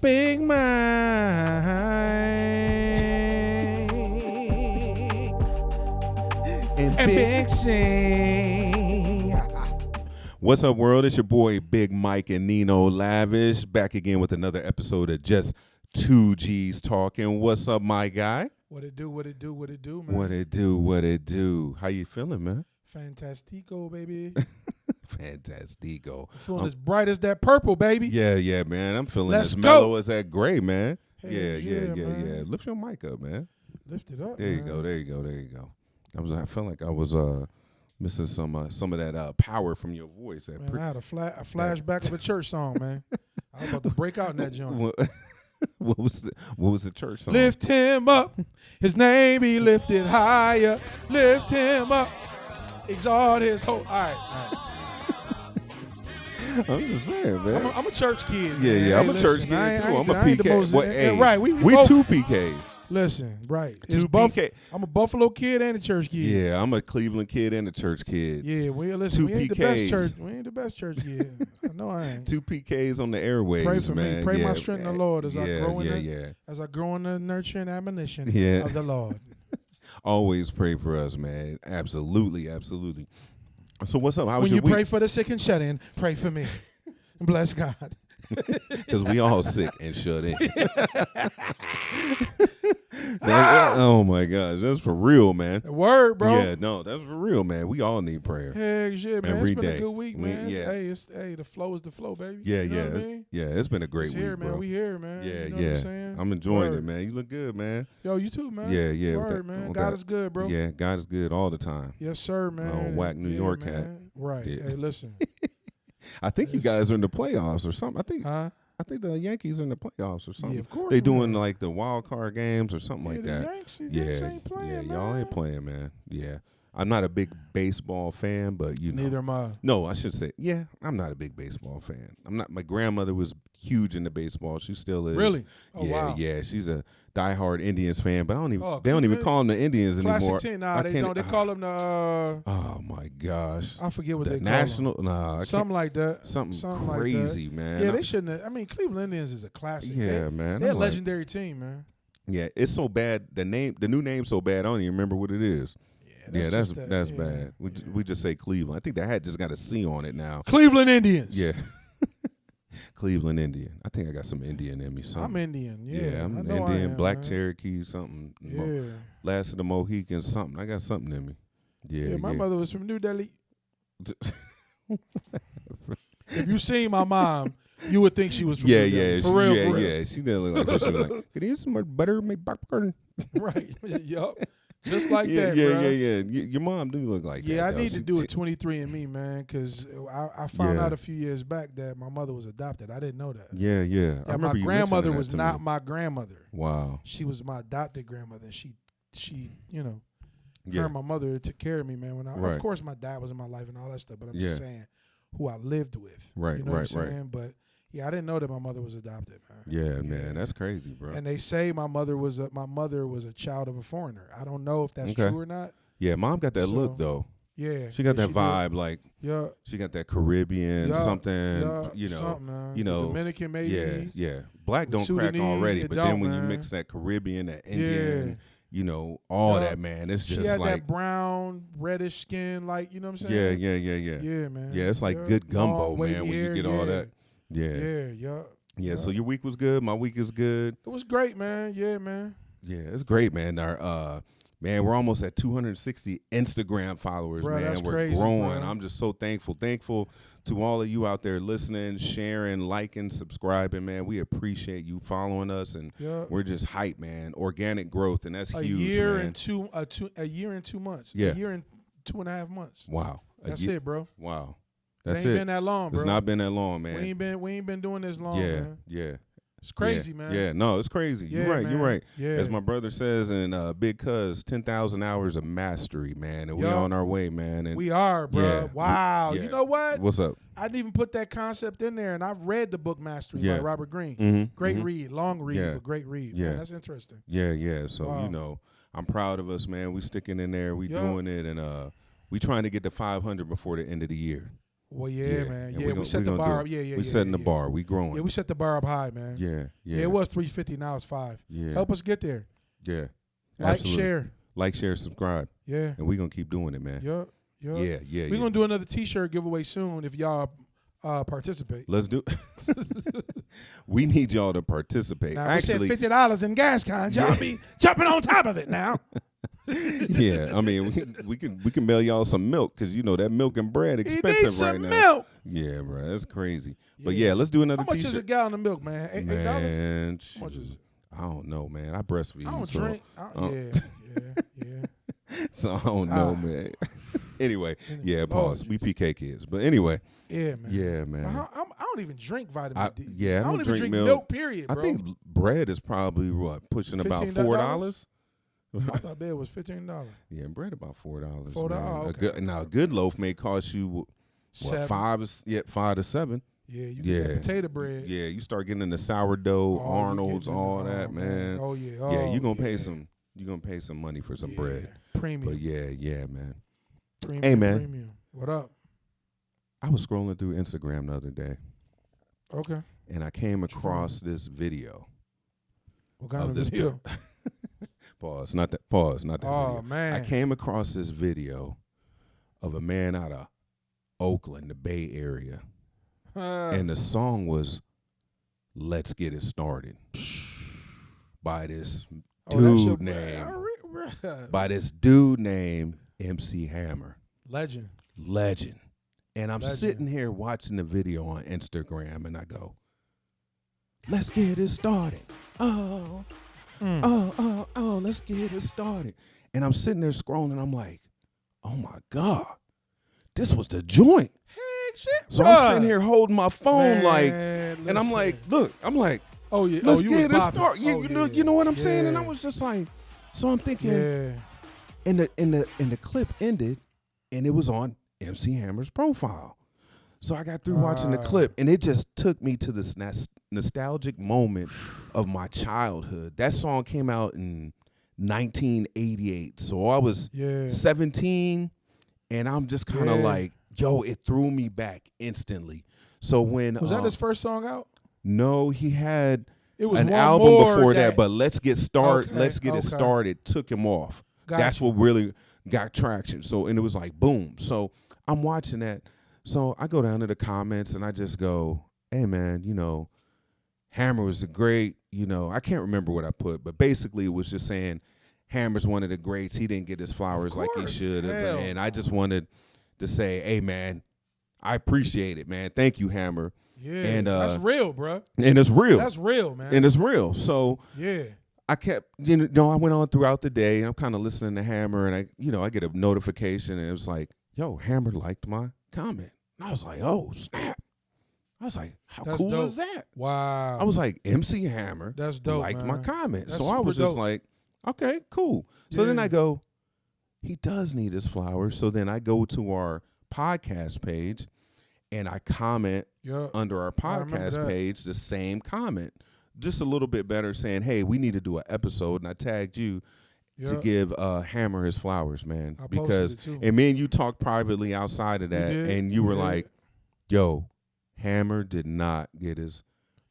Big Mike and Big C. What's up, world? It's your boy Big Mike and Nino Lavish back again with another episode of Just Two G's Talking. What's up, my guy? What it do, man? What it do? How you feeling, man? Fantastico, baby. Fantastico. Feeling as bright as that purple, baby. Yeah, man. I'm feeling Let's as go. mellow as that gray, man. Hell Yeah. man. Lift your mic up, man. Lift it up. There you go. I felt like I was missing some of that power from your voice. Man, I had a flashback of a church song, man. I was about to break out in that joint. What was the church song? Lift him up, his name be lifted higher. Lift him up, exalt his hope. All right. I'm just saying, man. I'm a church kid. Yeah, man. I'm a church kid too. I'm a PK. Right, we both, two PKs. Listen, right. Two PK. I'm a Buffalo kid and a church kid. Yeah, I'm a Cleveland kid and a church kid. Yeah, we ain't PKs. the best church. We ain't the best church kid. I know I ain't. Two PKs on the airwaves, Pray for man. me. Pray my strength in the Lord as I grow in the nurture and admonition of the Lord. Always pray for us, man. Absolutely. So what's up? How was when your you pray week? for the sick and shut in, pray for me. Bless God. Because we all sick and shut in. Oh my gosh, that's for real, man. Word, bro. Yeah, no, that's for real, man. We all need prayer. Heck yeah, man. Every it's been day. a good week, man. Yeah. The flow is the flow, baby. Yeah, you know what I mean? Yeah, it's been a great It's week, here, bro. man. We here, man. Yeah, you know what I'm saying? I'm enjoying Word. it, man. You look good, man. Yo, you too, man. Yeah. Word, man. God is good, bro. Yeah, God is good all the time. Yes, sir, man. Whack New York hat. man. Right. Yeah. Hey, listen. I think you guys are in the playoffs or something. Huh? I think the Yankees are in the playoffs or something. Yeah, of course. They doing like the wild card games or something like that. The Yanks ain't playing, man. Y'all ain't playing, man. Yeah. I'm not a big baseball fan, but you know. Neither am I. No, I should say, yeah, I'm not a big baseball fan. I'm not. My grandmother was huge into baseball. She still is. Really? Oh, yeah, wow. yeah. She's a diehard Indians fan, but I don't even. Oh, they don't even call them the Indians Classic anymore. team. Nah, they don't. They call them the. Oh my gosh. I forget what the they national. call them. Nah, something like that. Something crazy, like man. Yeah, they shouldn't have. I mean, Cleveland Indians is a classic. Yeah, man. They're a legendary team, man. Yeah, it's so bad. The new name's so bad. I don't even remember what it is. Yeah, that's bad. We just say Cleveland. I think that hat just got a C on it now. Cleveland Indians. Yeah. Cleveland Indian. I think I got some Indian in me. Something. I'm Indian. Yeah, I'm Indian. I am, Black man. Cherokee, something. Yeah. Last of the Mohicans, something. I got something in me. Yeah. My mother was from New Delhi. If you seen my mom, you would think she was from New Delhi. For real. Yeah. She didn't look like she was like, could you use some more butter, make popcorn? Right. Yup. Just like yeah, that, yeah, bro. Yeah. Your mom do look like that. Yeah, I though. need to do a 23andMe, man, because I found out a few years back that my mher was adopted. I didn't know that. Yeah. That I remember my grandmother was me. not my grandmother. Wow. She was my adopted grandmother. And she her Yeah. and my mother took care of me, man. Right. Of course, my dad was in my life and all that stuff, but I'm Yeah. just saying who I lived with. Right, You know right, what I'm saying? But yeah, I didn't know that my mother was adopted, man. Yeah, man, that's crazy, bro. And they say my mother was a child of a foreigner. I don't know if that's true or not. Yeah, mom got that look though. Yeah, she got that vibe, did. like yeah, she got that Caribbean something. something, Dominican maybe. Yeah. Black don't Sudanese, crack already, but then when you man. mix that Caribbean, that Indian, all that, man, it's just she had like that brown, reddish skin, like you know what I'm saying. Yeah, Yeah, man. Yeah, it's like good gumbo, Long, man. When you get all that. Yeah. So your week was good. My week is good. It was great, man. Yeah, man. Yeah, it's great, man. Our man, we're almost at 260 Instagram followers, Bro, man. that's We're crazy, growing. bro. I'm just so thankful to all of you out there listening, sharing, liking, subscribing, man. We appreciate you following us, and we're just hype, man. Organic growth, and that's huge, man. A year and 2 months. Yeah. A year and 2.5 months. Wow. That's it, bro. Wow. It That's ain't been that long, bro. It's not been that long, man. We ain't been doing this long, man. Yeah. It's crazy, man. Yeah, no, it's crazy. Yeah, You're right. man. You're right. Yeah. As my brother says in Big Cuz, 10,000 hours of mastery, man. And we on our way, man. And we are, bro. Yeah. Wow. Yeah. You know what? What's up? I didn't even put that concept in there, and I've read the book Mastery by Robert Greene. Mm-hmm. Great read. Long read, but great read. Yeah. Man, that's interesting. Yeah. So, Wow. I'm proud of us, man. We sticking in there. We doing it. And we trying to get to 500 before the end of the year. Well, yeah, man. and Yeah, we set the bar up. Yeah. We setting the bar. We growing. Yeah, we set the bar up high, man. Yeah. It was 350. Now it's 5. Yeah. Help us get there. Yeah. Like, Absolutely. share. Like, share, subscribe. Yeah. And we're going to keep doing it, man. Yup. Yeah. We're going to do another T-shirt giveaway soon if y'all participate. Let's do. We need y'all to participate. Now, Actually, we said $50 in gas cons. Y'all be jumping on top of it now. yeah. I mean, we can mail y'all some milk because you know that milk and bread expensive He needs right some now. milk. Yeah, bro, that's crazy. But yeah, let's do another How much T-shirt. is a gallon of milk, man? $8? Man, How much is it? I don't know, man. I breastfeed. I don't so, drink. Yeah. So I don't know, man. Anyway, yeah, pause. We PK kids, but anyway. Yeah, man. Yeah, man. I don't even drink vitamin D. Yeah, I don't even drink milk. Period, bro. I think bread is probably pushing about $15? $4. I thought bread was $15. Yeah, bread about $4. $4, man. okay. A good loaf may cost you $7. 5 to 7. Yeah, you get that potato bread. Yeah, you start getting into sourdough, Arnold's, all that, man. Oh yeah. Yeah, you're gonna pay some. You're gonna pay some money for some bread. Premium. But yeah, man. Premium, hey, man. Premium. What up? I was scrolling through Instagram the other day. Okay. And I came across this video. What kind of video? Pause. Not that video. Oh man. I came across this video of a man out of Oakland, the Bay Area. And the song was "Let's Get It Started" by this dude named MC Hammer. Legend. And I'm sitting here watching the video on Instagram, and I go, "Let's get it started. Oh, let's get it started." And I'm sitting there scrolling, I'm like, "Oh my God, this was the joint." Shit, so bruh. I'm sitting here holding my phone, Man, and I'm like, look, oh yeah, let's you get was it popping. started. You know what I'm saying? And I was just like, so I'm thinking, and the clip ended, and it was on MC Hammer's profile. So I got through watching the clip, and it just took me to this nostalgic moment of my childhood. That song came out in 1988, so I was 17, and I'm just kind of like, yo, it threw me back instantly. So when was that his first song out? No, he had an album before that, but Let's Get It Started took him off. That's what really got traction. So, and it was like boom. So I'm watching that. So I go down to the comments and I just go, "Hey man, Hammer was a great, I can't remember what I put, but basically it was just saying Hammer's one of the greats. He didn't get his flowers like he should have. And I just wanted to say, hey man, I appreciate it, man. Thank you, Hammer." Yeah, and that's real, bro. And it's real. That's real, man. And it's real. So yeah, I kept, I went on throughout the day, and I'm kind of listening to Hammer, and I get a notification, and it was like, yo, Hammer liked my comment. And I was like, oh snap. I was like, how cool is that? Wow. I was like, MC Hammer that's dope, liked my comment. That's so I was just like, okay, cool. So then I go, he does need his flowers. So then I go to our podcast page and I comment under our podcast page the same comment, just a little bit better, saying, hey, we need to do an episode. And I tagged you to give Hammer his flowers, man. And me and you talked privately outside of that, and you were like, yo, Hammer did not get his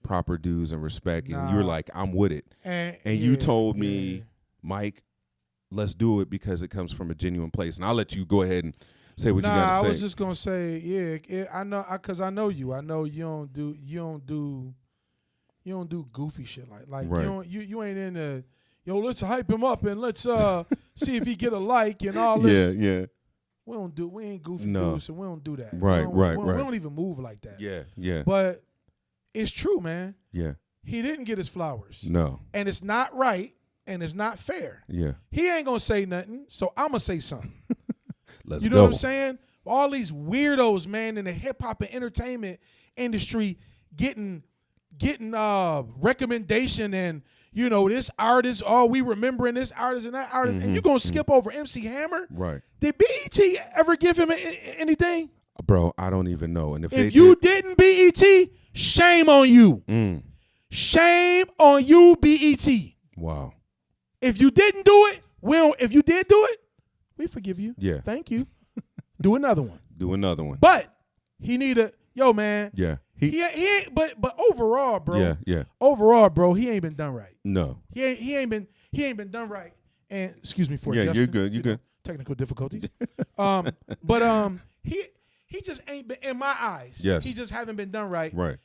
proper dues and respect. And you were like, I'm with it. And you told me, Mike, let's do it because it comes from a genuine place. And I'll let you go ahead and say what you got to say. I was just gonna say, I know, because I know you. I know you don't do goofy shit like right. you ain't in the let's hype him up and let's see if he get a like and all this. Yeah. We ain't goofy dudes, so we don't do that. Right. We don't even move like that. Yeah. But it's true, man. Yeah. He didn't get his flowers. No. And it's not right and it's not fair. Yeah. He ain't gonna say nothing, so I'm gonna say something. Let's you know go. what I'm saying? All these weirdos, man, in the hip hop and entertainment industry getting recommendation and this artist, we remembering this artist and that artist, and you're gonna skip over MC Hammer? Right. Did BET ever give him anything? Bro, I don't even know. And if you didn't, BET, shame on you. Shame on you, BET. Wow. If you didn't do it, if you did do it, we forgive you. Yeah. Thank you. Do another one. Do another one. But He need a man. Yeah. He ain't. But overall, bro. Yeah. Yeah. Overall, bro, he ain't been done right. No. He ain't been done right. And excuse me for Yeah, Justin, you're good. You're good. Technical difficulties. But he just ain't been in my eyes. Yes. He just haven't been done right. Right.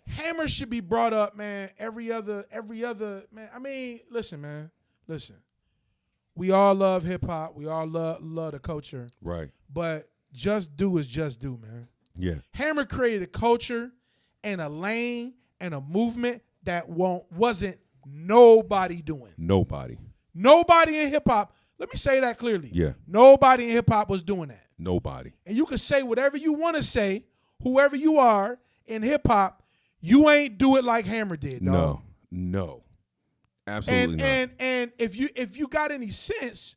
Hammer should be brought up, man. Every other man. I mean, listen, man. Listen. We all love hip hop. We all love the culture. Right. But just do is just do, man. Yeah. Hammer created a culture and a lane and a movement that wasn't nobody doing. Nobody. Nobody in hip hop. Let me say that clearly. Yeah. Nobody in hip hop was doing that. Nobody. And you can say whatever you want to say, whoever you are in hip hop, you ain't do it like Hammer did, dog. No. Absolutely not. And if you got any sense,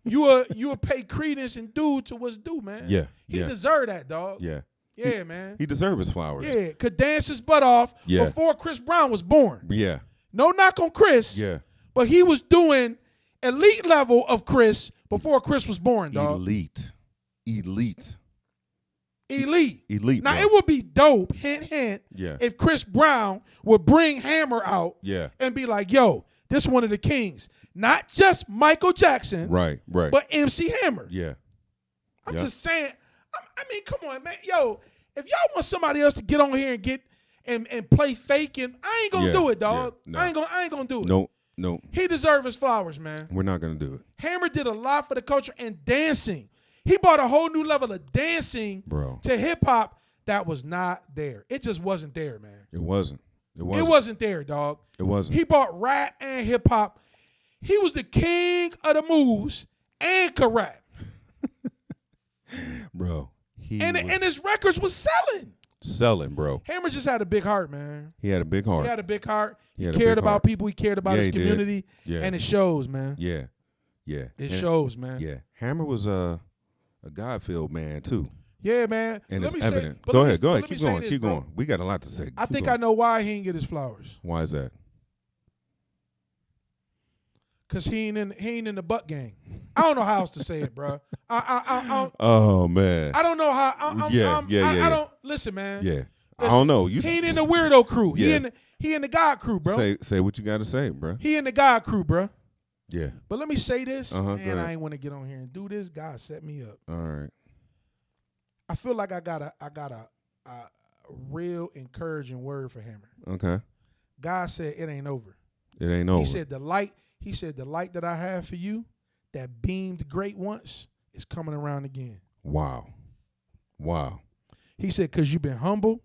you will pay credence and due to what's due, man. Yeah. He deserved that, dog. Yeah. Yeah, man. He deserves his flowers. Yeah, could dance his butt off before Chris Brown was born. Yeah. No knock on Chris. Yeah. But he was doing elite level of Chris before Chris was born, dog. Elite. Now, bro. it would be dope, hint, Yeah. if Chris Brown would bring Hammer out Yeah. and be like, yo, this one of the kings. Not just Michael Jackson, Right. but MC Hammer. Yeah. I'm Yep. just saying, I mean, come on, man. Yo, if y'all want somebody else to get on here and get and play fake, and I ain't gonna do it, dog. Yeah. No. I ain't gonna do it. No. He deserves his flowers, man. We're not gonna do it. Hammer did a lot for the culture and dancing. He brought a whole new level of dancing Bro. to hip hop that was not there. It just wasn't there, man. It wasn't. It wasn't there, dog. It wasn't. He brought rap and hip hop. He was the king of the moves and could rap. Bro. And his records was selling. Bro. Hammer just had a big heart, man. He had a big heart. He had a big heart. He had a cared big about heart. people. He cared about Yeah, his he did. community. Yeah. And it shows, man. Yeah. It shows, man. Yeah. Hammer was a God-filled man too. Yeah, man. And Let it's me say- evident. but Go let me- ahead. Go but ahead. let me Keep say going. this, Keep bro. going. We got a lot to say. I Keep think going. I know why he didn't get his flowers. Why is that? Cause he ain't in the butt gang. I don't know how else to say it, bro. Oh man. I don't know how. Yeah. I don't listen, man. Yeah. I Listen, don't know. He ain't in the weirdo crew. Yes. He in the God crew, bro. Say what you got to say, bro. He in the God crew, bro. Yeah. But let me say this, Go and ahead. I ain't want to get on here and do this. God set me up. All right. I feel like I got a real encouraging word for Hammer. Okay. God said it ain't over. It ain't over. He said the light that I have for you, that beamed great once, is coming around again. Wow. He said, because you've been humble,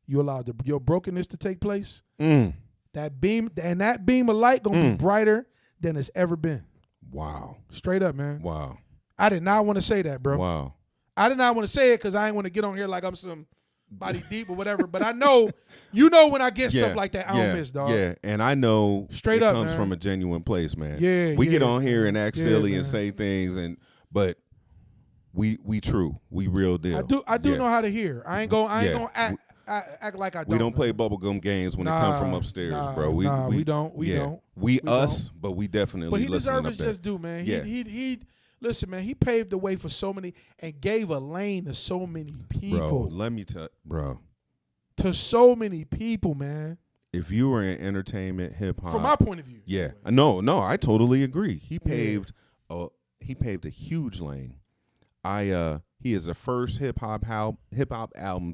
you allowed your brokenness to take place. That beam of light gonna be brighter than it's ever been. Wow. Straight up, man. Wow. I did not want to say that, bro. Wow. I did not want to say it because I ain't want to get on here like I'm somebody deep or whatever. But I know, when I get stuff like that, I don't miss, dog. Yeah, and I know Straight it up, comes man. from a genuine place, man. Yeah, we get yeah. on here and act Yeah, silly man. and say things, but we true, we real deal. I do Yeah. know how to hear. I ain't gonna act like I don't. We don't know. play bubblegum games when it comes from upstairs, bro. We don't. We don't. We us, don't. but we definitely But he listen deserves up his there. just due, man. Yeah. He listen, man. He paved the way for so many and gave a lane to so many people. Bro, let me tell, bro. To so many people, man. If you were in entertainment, hip hop, From my point of view. yeah, anyway. no, I totally agree. He paved a huge lane. He is the first hip hop album,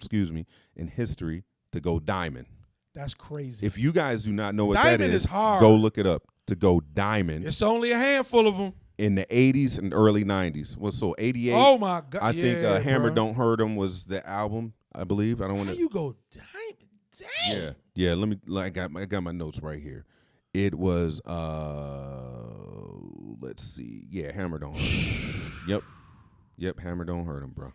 in history to go diamond. That's crazy. If you guys do not know what Diamond that is hard. go look it up. To go diamond It's only a handful of them. in the 80s and early 90s. Well, so 88. Oh my God! I think yeah, Hammer bro. Don't Hurt 'Em was the album, I believe. I don't want How to. you go diamond? Dang. Yeah. Let me. I got my notes right here. It was. Let's see. Yeah, Hammer Don't Hurt 'Em. Yep. Hammer Don't Hurt 'Em, bro.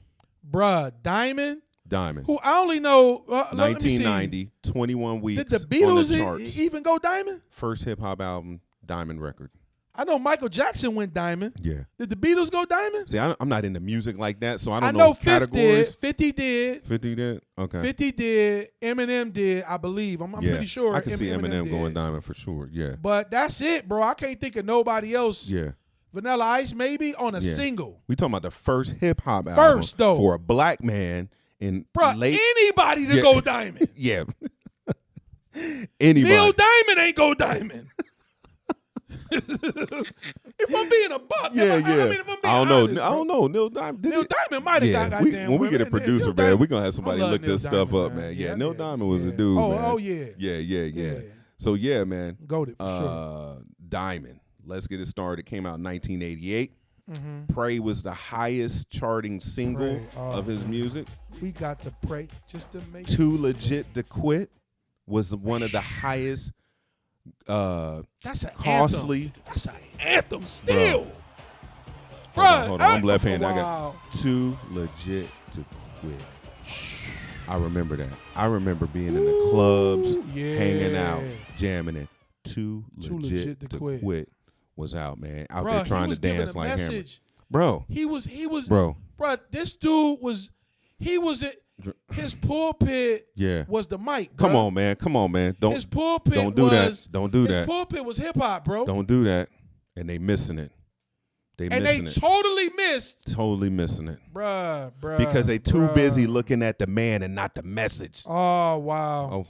Bruh, Diamond. Diamond. I only know. Let me see. 1990, 21 weeks. Did the on the Beatles charts. even go diamond? First hip hop album, diamond record. I know Michael Jackson went diamond. Yeah. Did the Beatles go diamond? See, I'm not into music like that, so I I don't know know 50 categories. did. 50 did. 50 did? Okay. 50 did. Eminem did, I believe. I'm Yeah. pretty sure. I can see Eminem did. going diamond for sure. Yeah. But that's it, bro. I can't think of nobody else. Yeah. Vanilla Ice maybe on a Yeah. single. We talking about the first hip hop album First, though. for a black man in Bruh, late. anybody to go diamond. Yeah. Anybody. Neil Diamond ain't go diamond. If I'm being a buck, Yeah. I mean, if I'm being I don't know. honest, I don't bro. know. Neil Diamond. Neil Diamond might have got goddamn when we get a women. producer, Neil man, Diamond- we're gonna have somebody I love look Neil this stuff Diamond, up, man. Yeah, Neil Diamond was a dude, oh, man. Oh, yeah. Yeah. So yeah, man. Goated for sure. Diamond. Let's get it started. It came out in 1988. Mm-hmm. Pray was the highest charting single of his music. We got to pray just to make Too Legit to Quit was one of the highest that's an costly. Anthem. That's an anthem still. Bro. Hold on. I'm left-handed. I got Too Legit to Quit. I remember that. I remember being in the clubs, hanging out, jamming it. Too legit to quit was out, man. Out there trying to dance like Hammer. Bro. He was bro. This dude was his pulpit was the mic, bro. Come on, man. His pulpit don't do that. Don't do that. His pulpit was hip hop, bro. Don't do that. And they missing it. They totally missed. Totally missing it. Bruh. Because they too busy looking at the man and not the message. Oh, wow.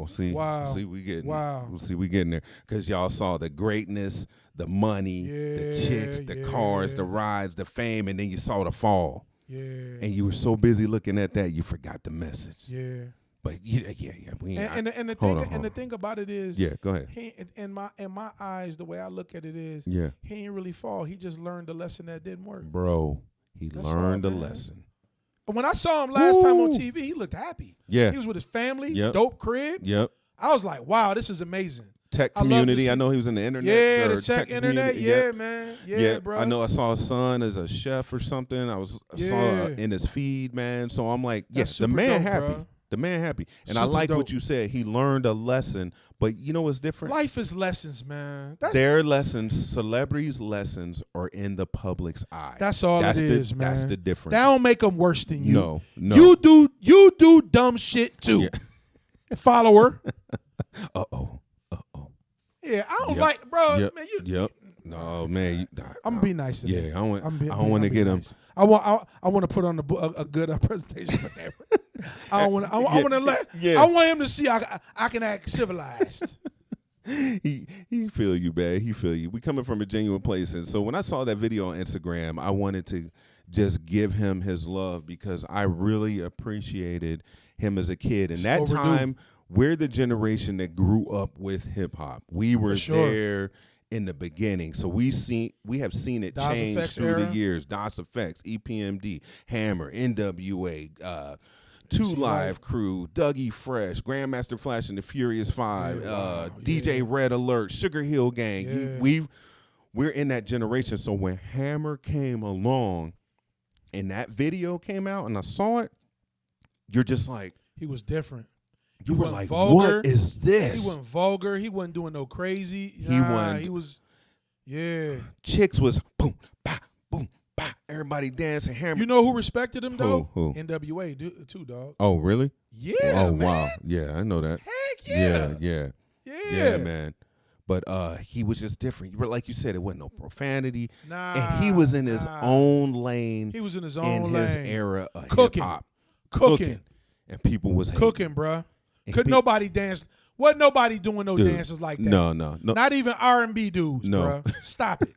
See, wow. See, we getting wow. See, we getting there. Because y'all saw the greatness, the money, the chicks, the cars, the rides, the fame, and then you saw the fall. Yeah. And you were so busy looking at that, you forgot the message. Yeah. But yeah, we ain't. And the thing about it is, go ahead. He, in my eyes, the way I look at it is, he ain't really fall. He just learned a lesson that didn't work. Bro, he learned a lesson. When I saw him last time on TV, he looked happy. Yeah, he was with his family, dope crib. Yep. I was like, wow, this is amazing. Tech community. I know he was in the internet. Yeah, the tech internet. Yeah, man. Yeah, bro. I know I saw his son as a chef or something. I saw in his feed, man. So I'm like, yes, the man dope, happy. Bro. The man happy. And Super I like dope. what you said. He learned a lesson. But you know what's different? Life is lessons, man. Their lessons, celebrities' lessons, are in the public's eye. That's all it is, man. That's the difference. That don't make them worse than you. No. You do dumb shit too. Yeah. Follower. Uh-oh. Yeah, I don't like, bro. Man, No, man. I'm gonna be nice to him. Yeah, I want to get him. Nice. I want to put on a good presentation for him. I want him to see I can act civilized. He feel you, man. He feel you. We coming from a genuine place, and so when I saw that video on Instagram, I wanted to just give him his love because I really appreciated him as a kid. And that time, we're the generation that grew up with hip hop. We were there in the beginning, so we have seen it change through the years. DOS Effects, EPMD, Hammer, NWA, Two Live Crew, Dougie Fresh, Grandmaster Flash and the Furious Five, DJ Red Alert, Sugar Hill Gang. We're in that generation. So when Hammer came along and that video came out and I saw it, you're just like, he was different. You were like, vulgar. What is this? He wasn't vulgar. He wasn't doing no crazy. He was, yeah. Chicks was boom, bah, boom, bah. Everybody dancing, Hammer. You know who respected him, though? Who? NWA, too, dog. Oh, really? Yeah, Oh, man. wow. Yeah, I know that. Heck yeah. Yeah, man. But he was just different. Like you said, it wasn't no profanity. Nah. And he was in his own lane. He was in his own lane. In his era of Cooking. hip-hop. Cooking. And people was hating. Cooking, bruh. Could nobody dance? Wasn't nobody doing no dances like that. No. Not even R&B dudes, bruh. Stop it.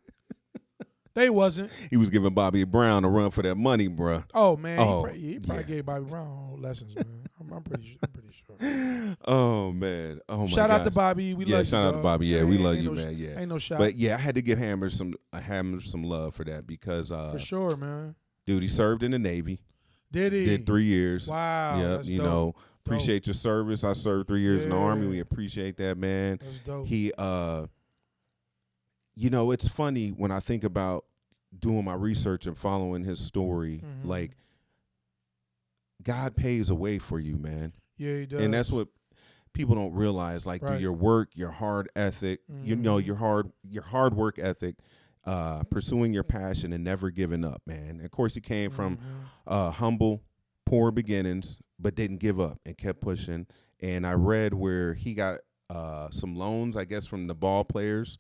They wasn't. He was giving Bobby Brown a run for that money, bruh. Oh, man. He probably gave Bobby Brown lessons, man. I'm pretty sure. Oh, man. Oh, my God. Shout out to Bobby. We love you, shout out to Bobby. Yeah, we love you, man. Yeah. Ain't no shot. But, yeah, I had to give Hammer some love for that because for sure, man. Dude, he served in the Navy. Did he? Did 3 years. Wow. Yeah, that's you dope. know. Appreciate your service. I served 3 years in the Army. Yeah. We appreciate that, man. That's dope. He, you know, it's funny when I think about doing my research and following his story. Mm-hmm. Like, God pays a way for you, man. Yeah, he does. And that's what people don't realize. Like through your work, your hard ethic, you know, your hard work ethic, pursuing your passion and never giving up, man. And of course, he came from humble, poor beginnings, but didn't give up and kept pushing. And I read where he got some loans, I guess, from the ball players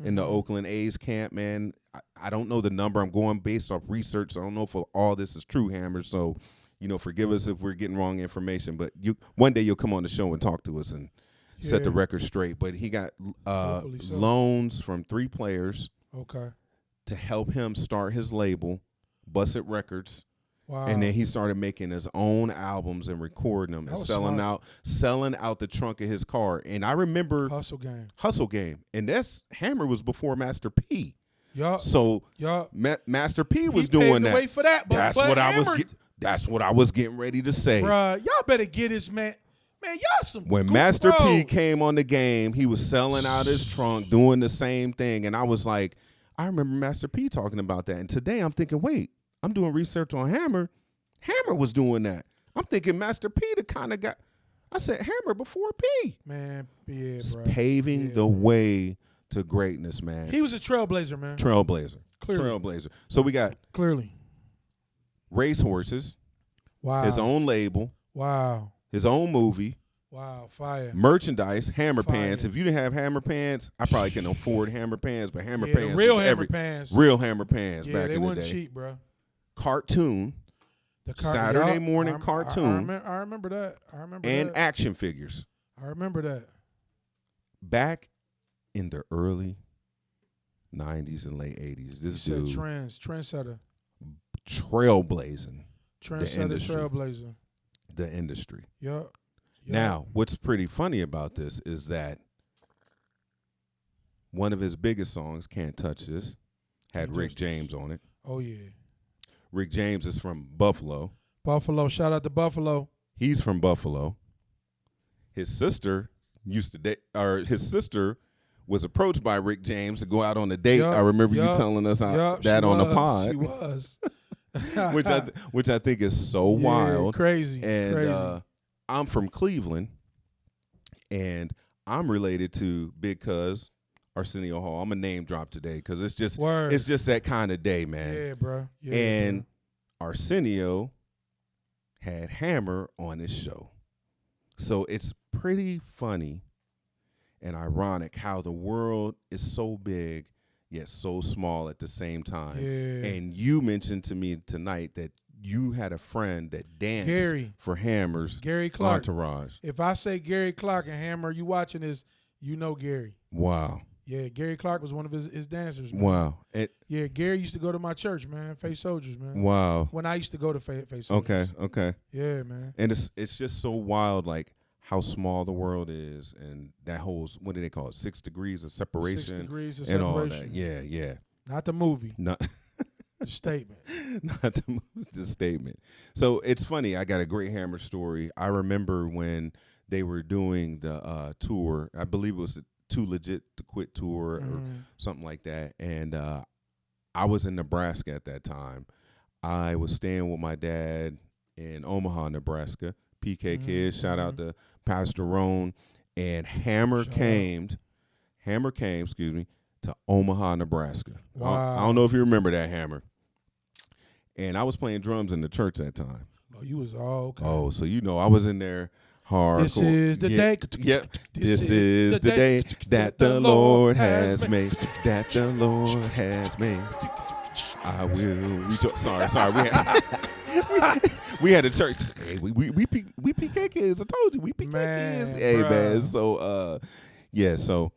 in the Oakland A's camp, man. I don't know the number. I'm going based off research. So I don't know if all this is true, Hammer. So, forgive us if we're getting wrong information, but one day you'll come on the show and talk to us and set the record straight. But he got loans from 3 players to help him start his label, Busted Records. Wow. And then he started making his own albums and recording them and selling out the trunk of his car. And I remember Hustle Game. And Hammer was before Master P. Yup. So Master P was he doing paved that. the way for that. That's what I was getting ready to say. Bruh, y'all better get this man. Man, y'all some. When Master P came on the game, he was selling out his trunk, doing the same thing. And I was like, I remember Master P talking about that. And today I'm thinking, wait, I'm doing research on Hammer. Hammer was doing that. I'm thinking Master P the kind of guy. I said Hammer before P. Man, yeah, bro. Paving the way to greatness, man. He was a trailblazer, man. Trailblazer. Clearly. Trailblazer. So we got racehorses. Wow. His own label. Wow. His own movie. Wow, fire. Merchandise, Hammer Fire. Pants. If you didn't have Hammer Pants, I probably couldn't afford Hammer Pants, but Hammer Pants real was Hammer Pants. Real Hammer Pants back in the day. they weren't cheap, bro. Cartoon. Saturday morning cartoon. I remember that. And action figures. I remember that. Back in the early 90s and late 80s, this dude. Trendsetter. Trailblazing. Trailblazer. The industry. Yep. Now, what's pretty funny about this is that one of his biggest songs, Can't Touch This, had Rick James on it. Oh, yeah. Rick James is from Buffalo. Shout out to Buffalo. He's from Buffalo. His sister his sister was approached by Rick James to go out on a date. I remember you telling us that on the pod. She was. which I think is so wild. Crazy. And I'm from Cleveland, and I'm related to Big Cuz, Arsenio Hall. I'm a name drop today because it's just that kind of day, man. Yeah, bro. Yeah, and Arsenio had Hammer on his show. So it's pretty funny and ironic how the world is so big yet so small at the same time. Yeah. And you mentioned to me tonight that you had a friend that danced for Hammer's Gary Clark. entourage. If I say Gary Clark and Hammer, you watching this, you know Gary. Wow. Yeah, Gary Clark was one of his dancers, man. Wow. Gary used to go to my church, man. Faith Soldiers, man. Wow. When I used to go to Faith Soldiers. Okay. Yeah, man. And it's just so wild, like how small the world is, and that whole, what do they call it, 6 degrees of separation? 6 degrees of and separation. all that. Yeah. Not the movie. Not the statement. Not the statement. So it's funny. I got a great Hammer story. I remember when they were doing the tour. I believe it was the Too Legit to Quit tour or something like that. And I was in Nebraska at that time. I was staying with my dad in Omaha, Nebraska. PK Kids, shout out to Pastor Roan. And Hammer came, to Omaha, Nebraska. Wow. I don't know if you remember that, Hammer. And I was playing drums in the church that time. Oh, you was all okay. Oh, so I was in there hardcore. This is the day. Yep. This is the day that the Lord has made. That the Lord has made. I will rejoice. Sorry. We had a church. Hey, we PK kids. I told you we PK kids. Hey, man. So so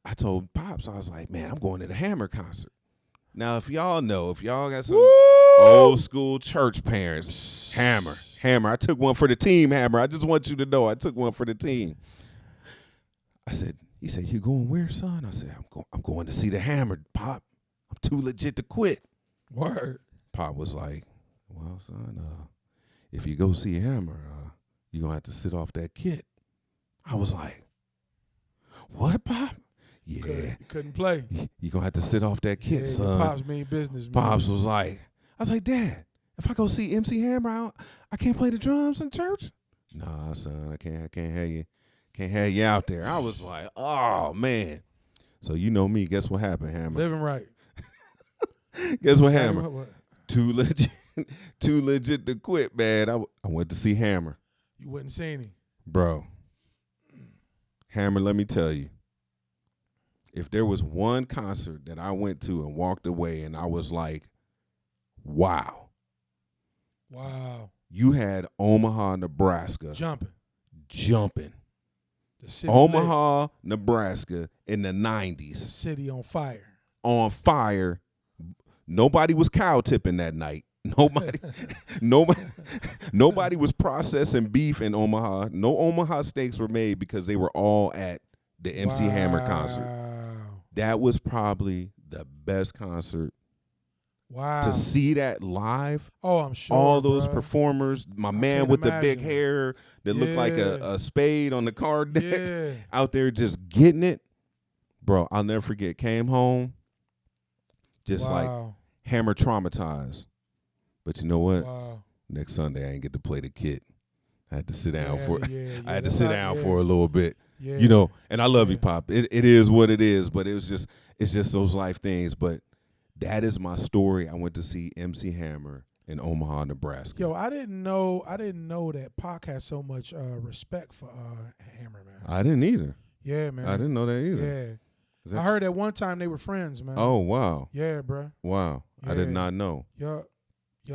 I told Pops, I was like, man, I'm going to the Hammer concert. Now, if y'all got some old school church parents, Hammer. I took one for the team, Hammer. I just want you to know I took one for the team. He said, you going where, son? I said, I'm going to see the Hammer, Pop. I'm too legit to quit. Word. Pop was like, well, son, if you go see Hammer, you're going to have to sit off that kit. I was like, what, Pop? Yeah. Couldn't play. You're going to have to sit off that kit, son. Pops mean business, man. Pops was like, I was like, Dad, if I go see MC Hammer, I can't play the drums in church? Nah, son, I can't have you. Can't have you out there. I was like, oh, man. So you know me. Guess what happened, Hammer? Living right. Guess what, Hammer? What? Too legit to quit, man. I went to see Hammer. You wouldn't see him. Bro. Hammer, let me tell you. If there was one concert that I went to and walked away and I was like, wow. you had Omaha, Nebraska jumping. The city Omaha, Nebraska in the 90s. The city on fire. On fire. Nobody was cow tipping that night. Nobody was processing beef in Omaha. No Omaha steaks were made because they were all at the MC Hammer concert. That was probably the best concert. Wow. To see that live. Oh, I'm sure. All those performers, my man with the big hair that looked like a spade on the car deck out there just getting it. Bro, I'll never forget. Came home just like Hammer traumatized. But you know what? Next Sunday I ain't get to play the kit. I had to sit down I had to sit down for a little bit. Yeah. You know, and I love you, Pop. It is what it is, but it's just those life things. But that is my story. I went to see MC Hammer in Omaha, Nebraska. Yo, I didn't know that Pac had so much respect for Hammer, man. I didn't either. Yeah, man. I didn't know that either. Yeah. I heard at one time they were friends, man. Oh, wow. Yeah, bro. Wow. Yeah. I did not know. Yup.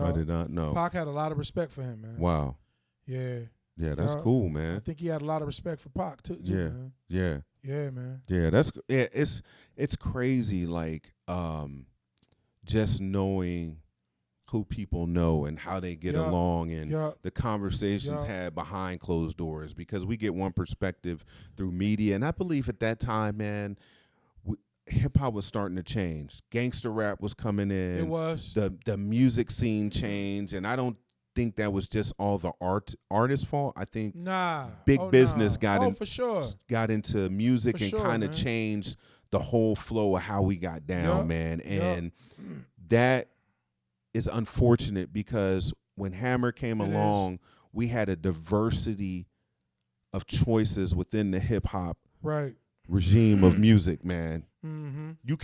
I did not know. Pac had a lot of respect for him, man. Wow. Yeah. Yeah, that's cool, man. I think he had a lot of respect for Pac too, man. Yeah. Yeah, man. Yeah, it's crazy, like just knowing who people know and how they get along and the conversations had behind closed doors, because we get one perspective through media. And I believe at that time, man, hip hop was starting to change. Gangster rap was coming in. It was. The music scene changed, and I don't think that was just all the artist's fault. I think big business got into music and kind of changed the whole flow of how we got down, man. And that is unfortunate, because when Hammer came along, we had a diversity of choices within the hip hop regime of music, man. Mm-hmm. You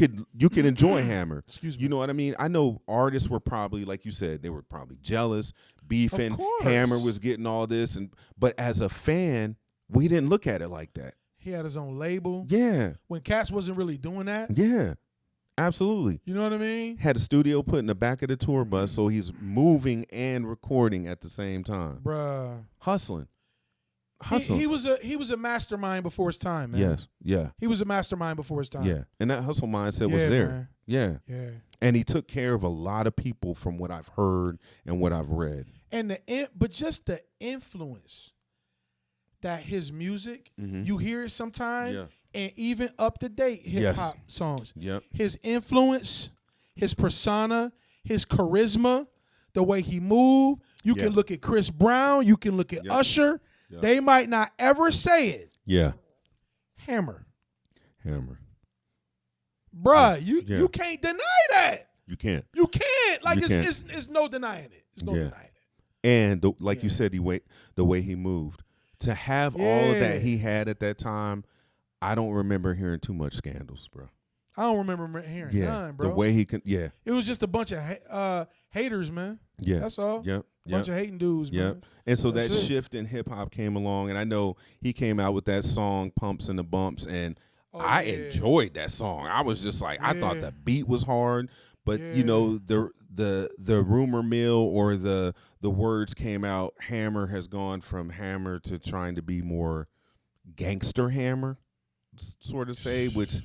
could enjoy Hammer. Excuse me. You know what I mean? I know artists were probably, like you said, they were probably jealous, beefing. Hammer was getting all this, but as a fan, we didn't look at it like that. He had his own label. Yeah. When Cass wasn't really doing that. Yeah. Absolutely. You know what I mean? Had a studio put in the back of the tour bus, so he's moving and recording at the same time. Bruh. Hustling. He was a mastermind before his time, man. Yes. Yeah. He was a mastermind before his time. Yeah. And that hustle mindset was there. Man. Yeah. Yeah. And he took care of a lot of people from what I've heard and what I've read. And but just the influence that his music, you hear it sometimes, and even up to date hip hop songs. Yep. His influence, his persona, his charisma, the way he moved. You can look at Chris Brown, you can look at Usher. Yep. They might not ever say it. Yeah. Hammer. Bruh, you can't deny that. You can't. You can't. Like it's no denying it. It's no denying it. And like you said, the way he moved. To have all of that he had at that time, I don't remember hearing too much scandals, bro. I don't remember hearing none, bro. The way he can, It was just a bunch of haters, man. Yeah. That's all. Yep. Bunch of hating dudes, man. And so that shift in hip hop came along, and I know he came out with that song "Pumps and the Bumps," and I enjoyed that song. I was just like, I thought the beat was hard, but you know, the rumor mill or the words came out. Hammer has gone from Hammer to trying to be more gangster Hammer, sort of say, which,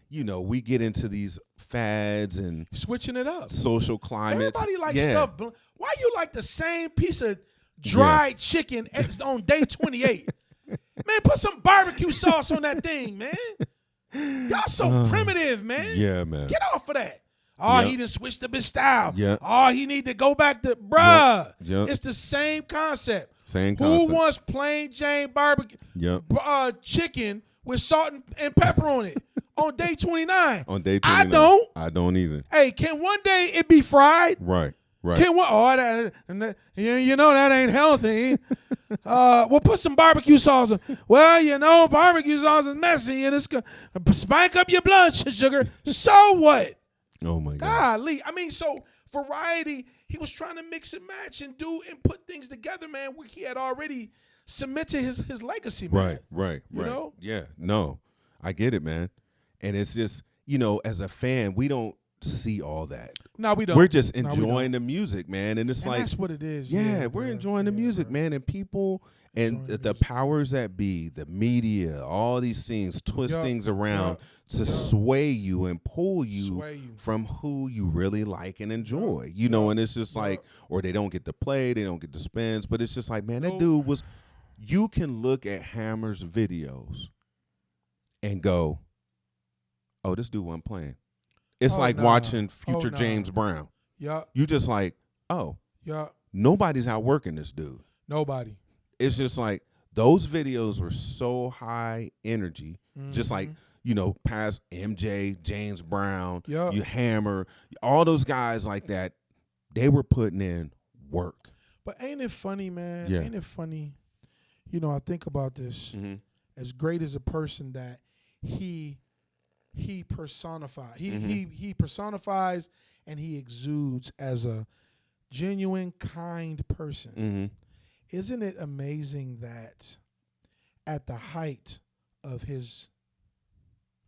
you know, we get into these fads and switching it up, social climates. Everybody likes stuff. Why you like the same piece of dried chicken on day 28? Man, put some barbecue sauce on that thing, man. Y'all so primitive, man. Yeah, man. Get off of that. Oh, he done switched up his style. Yeah. Oh, he need to go back to bruh. Yep. It's the same concept. Same concept. Who wants plain Jane barbecue chicken with salt and pepper on it on day 29? On day 29. I don't either. Hey, can one day it be fried? Right. Can one? Oh, you know that ain't healthy. We'll put some barbecue sauce on. Well, you know, barbecue sauce is messy and it's gonna spike up your blood sugar. So what? Oh my God. Golly. I mean, so variety, he was trying to mix and match and put things together, man, where he had already cemented his legacy, man. Right. You know? Yeah, no, I get it, man. And it's just, you know, as a fan, we don't see all that. No, we don't. We're just No, we enjoying don't. the music, man. And it's And like, that's what it is. yeah, we're bro. enjoying the music, bro. man. And people and Enjoying the the music. powers that be, the media, all these things twist Yup, things around to yup. sway you and pull you Sway you. from who you really like and enjoy. You know, and it's just like, or they don't get to play, they don't get to spins, but it's just like, man, that Nope. dude was. You can look at Hammer's videos and go, oh, this dude wasn't playing. It's Oh, like nah. watching Oh, future nah. James Brown. Yup. You just like, oh, Yup. nobody's outworking this dude. Nobody. It's just like those videos were so high energy, just like, you know, past MJ, James Brown, Yup. you Hammer, all those guys like that, they were putting in work. But ain't it funny, man? Yeah. Ain't it funny? You know, I think about this. As great as a person that he personifies. He personifies and he exudes as a genuine, kind person. Isn't it amazing that at the height of his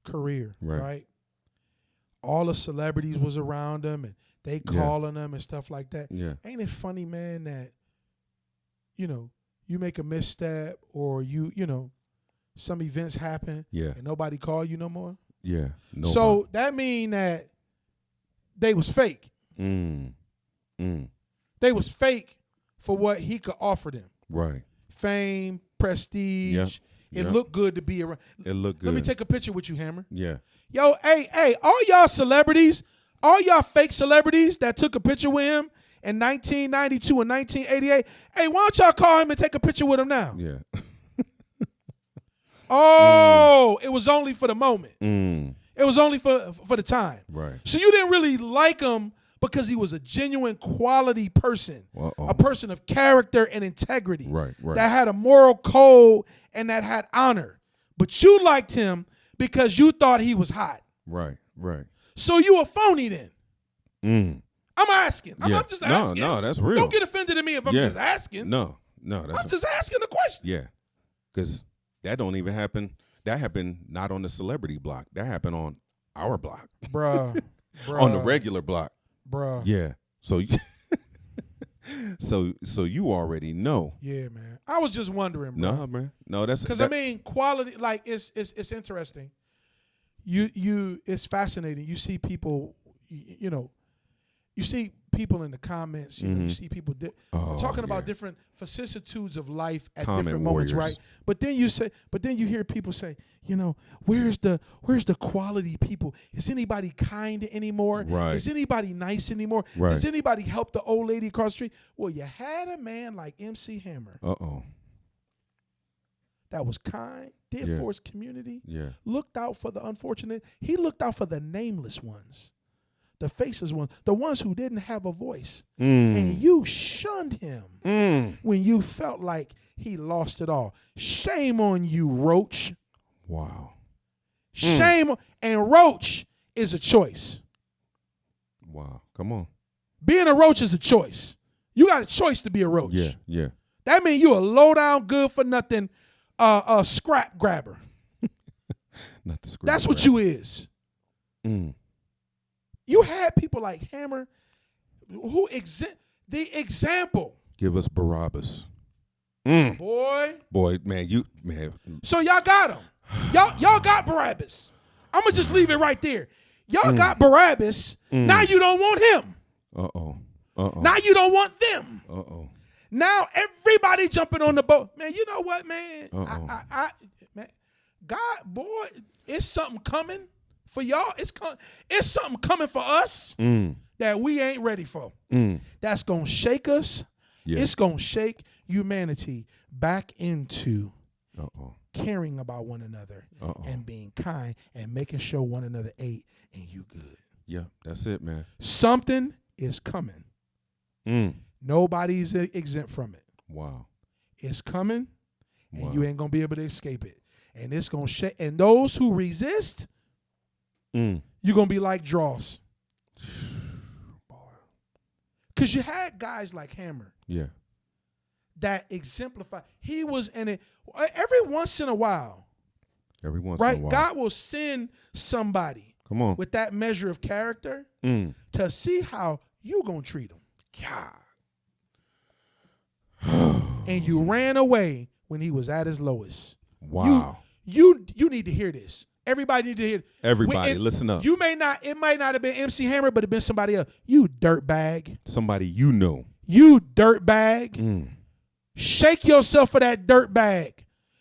career, right? All the celebrities was around him and they calling him and stuff like that. Yeah. Ain't it funny, man, that, you know, you make a misstep or you know, some events happen and nobody call you no more? Yeah. So that mean that they was fake. They was fake for what he could offer them. Right. Fame, prestige. Yep. It Yep. looked good to be around. It looked good. Let me take a picture with you, Hammer. Yeah. Yo, hey, all y'all celebrities, all y'all fake celebrities that took a picture with him in 1992 and 1988, hey, why don't y'all call him and take a picture with him now? Yeah. Oh, it was only for the moment. It was only for the time. Right. So you didn't really like him because he was a genuine quality person, a person of character and integrity, Right. that had a moral code and that had honor. But you liked him because you thought he was hot. Right. So you a phony then. I'm asking. Yeah. I'm just asking. No, that's real. Don't get offended at me if I'm just asking. No, I'm just asking the question. Yeah, because that don't even happen. That happened not on the celebrity block. That happened on our block. Bruh. On the regular block. Bruh. Yeah. So you so you already know. Yeah, man. I was just wondering, bro. No, man. No, that's because I mean, quality. Like it's interesting. It's fascinating. You see people. You know, you see people in the comments. You know, you see people talking about different vicissitudes of life at Comment different moments, warriors. right? But then you hear people say, you know, where's the quality people? Is anybody kind anymore? Right. Is anybody nice anymore? Right. Does anybody help the old lady across the street? Well, you had a man like MC Hammer that was kind, did for his community, looked out for the unfortunate. He looked out for the nameless ones, the faceless ones, the ones who didn't have a voice. And you shunned him when you felt like he lost it all. Shame on you, Roach. Wow. Shame. And Roach is a choice. Wow. Come on. Being a Roach is a choice. You got a choice to be a Roach. Yeah. That means you a low down, good for nothing, scrap grabber. Not the scrap. That's what you is. You had people like Hammer who the example. Give us Barabbas. Boy, man. So y'all got him. Y'all got Barabbas. I'm gonna just leave it right there. Y'all got Barabbas. Now you don't want him. Now you don't want them. Now everybody jumping on the boat. Man, you know what, man? Man, God, boy, it's something coming for y'all. It's something coming for us that we ain't ready for. That's gonna shake us. Yeah. It's gonna shake humanity back into caring about one another and being kind and making sure one another ate and you good. Yeah, that's it, man. Something is coming. Nobody's exempt from it. Wow. It's coming, and you ain't gonna be able to escape it. And it's gonna shake. And those who resist, you're gonna be like Dross. Because you had guys like Hammer. Yeah. That exemplify. He was in it every once in a while. Every once right? in a while. God will send somebody Come on. with that measure of character to see how you gonna treat him. God. And you ran away when he was at his lowest. Wow. You need to hear this. Everybody need to hear. Everybody, listen up. You may not. It might not have been MC Hammer, but it been somebody else. You dirtbag. Somebody you know. You dirtbag. Shake yourself for that dirtbag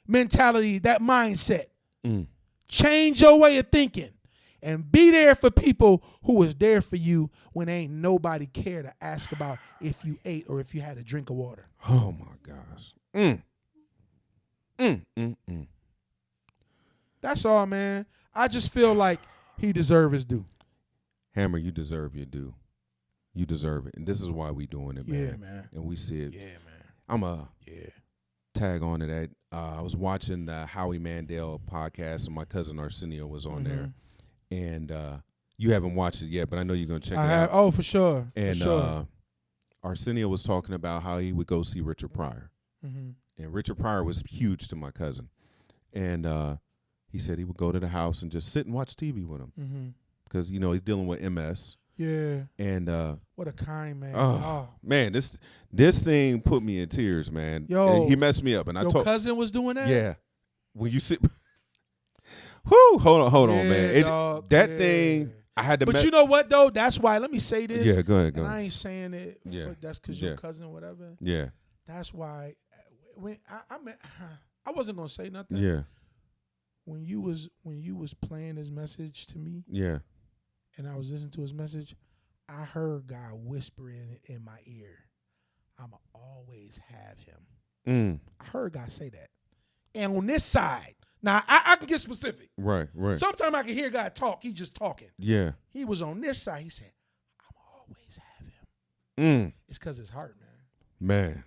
mentality, that mindset. Change your way of thinking. And be there for people who was there for you when ain't nobody care to ask about if you ate or if you had a drink of water. Oh, my gosh. That's all, man. I just feel like he deserves his due. Hammer, you deserve your due. You deserve it. And this is why we doing it, man. Yeah, man. And we see it. Yeah, man. I'm a tag on to that. I was watching the Howie Mandel podcast, and my cousin Arsenio was on there. And you haven't watched it yet, but I know you're going to check it out. Oh, for sure. And for sure. Arsenio was talking about how he would go see Richard Pryor. And Richard Pryor was huge to my cousin. And he said he would go to the house and just sit and watch TV with him. Because, he's dealing with MS. Yeah. And what a kind man. Man, this thing put me in tears, man. Yo, he messed me up. And your cousin was doing that? Yeah. When you sit... Whoo, hold on, man. That thing, I had to. But you know what though? That's why. Let me say this. Yeah, go ahead. I ain't saying it. That's because your cousin, whatever. Yeah. That's why. When I wasn't gonna say nothing. Yeah. When you was playing his message to me. Yeah. And I was listening to his message, I heard God whispering in my ear, "I'ma always have him." I heard God say that. And on this side. Now, I can get specific. Right. Sometimes I can hear God talk. He just talking. Yeah. He was on this side. He said, I'm always have him. It's because his heart, man.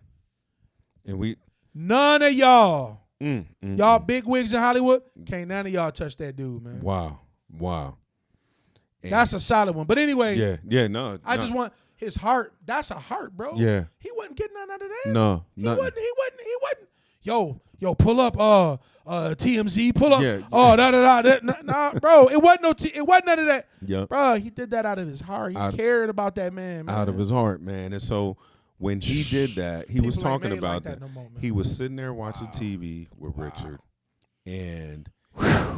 And none of y'all, y'all big wigs in Hollywood, can't none of y'all touch that dude, man. Wow. And that's a solid one. But anyway. Yeah, no. I just want his heart. That's a heart, bro. Yeah. He wasn't getting none out of that. No. He wasn't. Yo, pull up TMZ, pull up. Yeah. Nah, bro. It wasn't none of that. Yeah. Bro, he did that out of his heart. He cared about that man. Out of his heart, man. And so when he did that, he was talking about that. No more, he was sitting there watching TV with Richard, and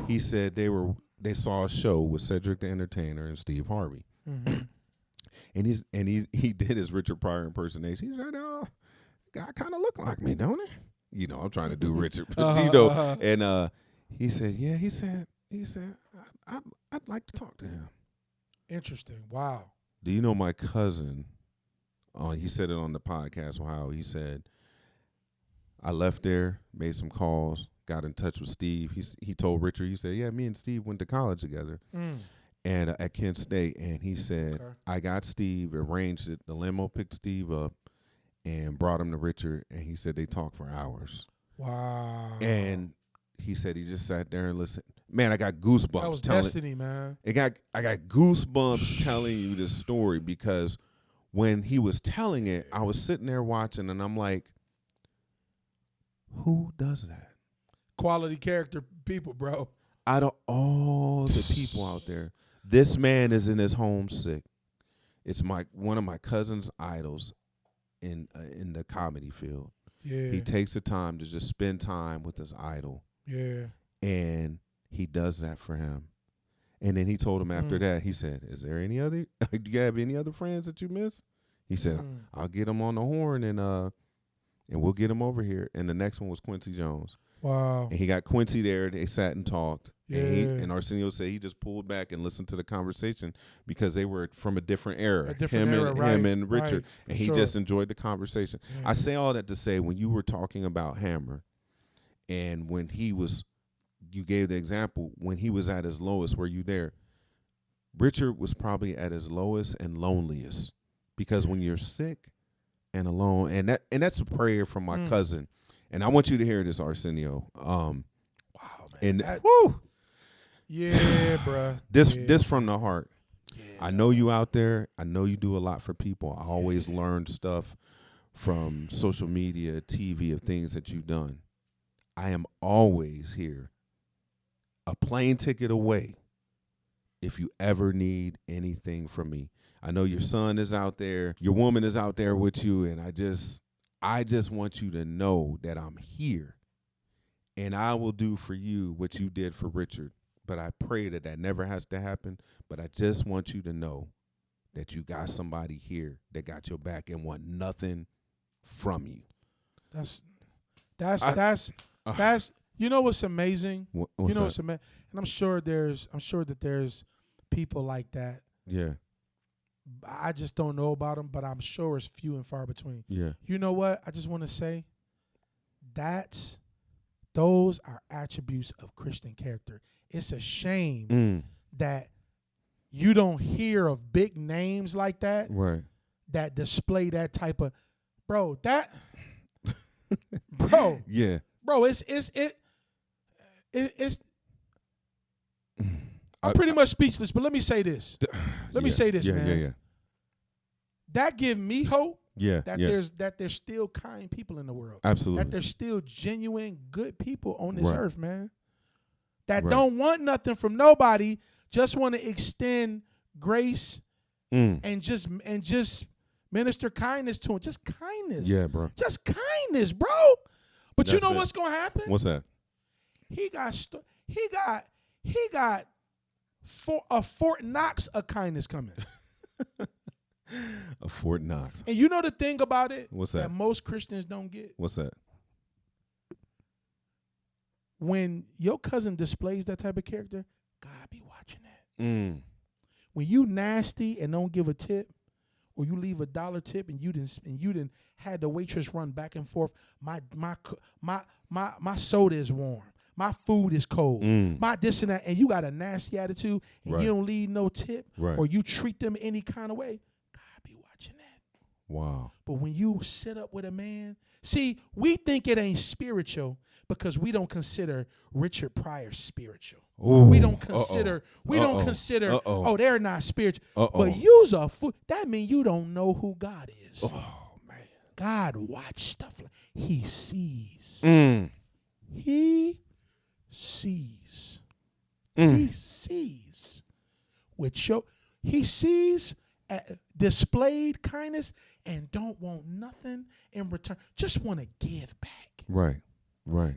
he said they saw a show with Cedric the Entertainer and Steve Harvey. And he did his Richard Pryor impersonation. He said, guy kind of look like me, don't he? I'm trying to do Richard, but and he said, yeah, he said, I'd like to talk to him. Interesting. Wow. Do you know my cousin? He said it on the podcast. Wow. He said, I left there, made some calls, got in touch with Steve. He told Richard, he said, yeah, me and Steve went to college together, and at Kent State. And he said, I got Steve, arranged it. The limo picked Steve up and brought him to Richard, and he said they talked for hours. Wow. And he said he just sat there and listened. Man, I got goosebumps. That was destiny, man. I got goosebumps telling you this story, because when he was telling it, I was sitting there watching, and I'm like, who does that? Quality character people, bro. Out of all the people out there, this man is in his home sick. It's one of my cousin's idols in the comedy field. Yeah. He takes the time to just spend time with his idol. Yeah. And he does that for him. And then he told him after that, he said, is there any other, do you have any other friends that you miss? He said, I'll get him on the horn and we'll get him over here. And the next one was Quincy Jones. Wow. And he got Quincy there. They sat and talked. Yeah. And Arsenio said he just pulled back and listened to the conversation because they were from a different era. Him and Richard. Right, and he just enjoyed the conversation. Yeah. I say all that to say, when you were talking about Hammer, and when you gave the example, when he was at his lowest, were you there? Richard was probably at his lowest and loneliest, because when you're sick and alone, and that's a prayer from my cousin. And I want you to hear this, Arsenio. Wow, man. And woo. Yeah, bro. This from the heart. Yeah. I know you out there. I know you do a lot for people. I always learn stuff from social media, TV, of things that you've done. I am always here, a plane ticket away, if you ever need anything from me. I know your son is out there, your woman is out there with you, and I just want you to know that I'm here, and I will do for you what you did for Richard. But I pray that never has to happen. But I just want you to know that you got somebody here that got your back and want nothing from you. That's you know what's amazing? What's amazing? And I'm sure that there's people like that. Yeah. I just don't know about them, but I'm sure it's few and far between. Yeah. You know what? I just want to say those are attributes of Christian character. It's a shame that you don't hear of big names like that, right, that display that type of, bro, yeah, bro, it's I'm pretty much speechless, but let me say this. Let me say this, man. Yeah. That give me hope. Yeah. That there's still kind people in the world. Absolutely. That there's still genuine good people on this right. earth, man. That right. don't want nothing from nobody, just want to extend grace and just minister kindness to them. Just kindness. Yeah, bro. Just kindness, bro. But you know what's gonna happen? What's that? He got a Fort Knox of kindness coming. A Fort Knox. And you know the thing about it? What's that? That most Christians don't get? What's that? When your cousin displays that type of character, God be watching that. When you nasty and don't give a tip, or you leave $1 tip and you didn't had the waitress run back and forth, my soda is warm. My food is cold. My this and that, and you got a nasty attitude, and right. you don't leave no tip, right. or you treat them any kind of way, God be watching that. Wow. But when you sit up with a man, see, we think it ain't spiritual because we don't consider Richard Pryor spiritual. Ooh, we don't consider, oh, they're not spiritual. But you's a fool. That means you don't know who God is. Oh, man. God watch stuff like he sees. He sees. He sees. He sees displayed kindness and don't want nothing in return. Just want to give back. Right.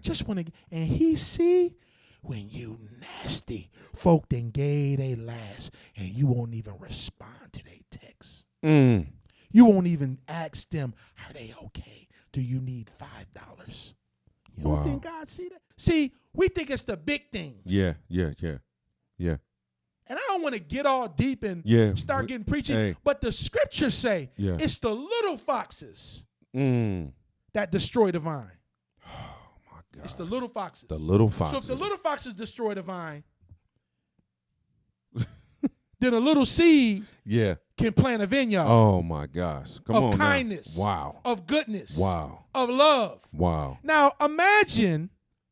Just want to, and he see when you nasty folk then gave they last and you won't even respond to their texts. You won't even ask them, are they okay? Do you need $5? You don't think God see that? See, we think it's the big things. Yeah. And I don't want to get all deep and start getting preaching, but the scriptures say it's the little foxes that destroy the vine. Oh, my God. It's the little foxes. The little foxes. So if the little foxes destroy the vine, then a little seed can plant a vineyard. Oh, my gosh. Come on of kindness. Now. Wow. Of goodness. Wow. Of love. Wow. Now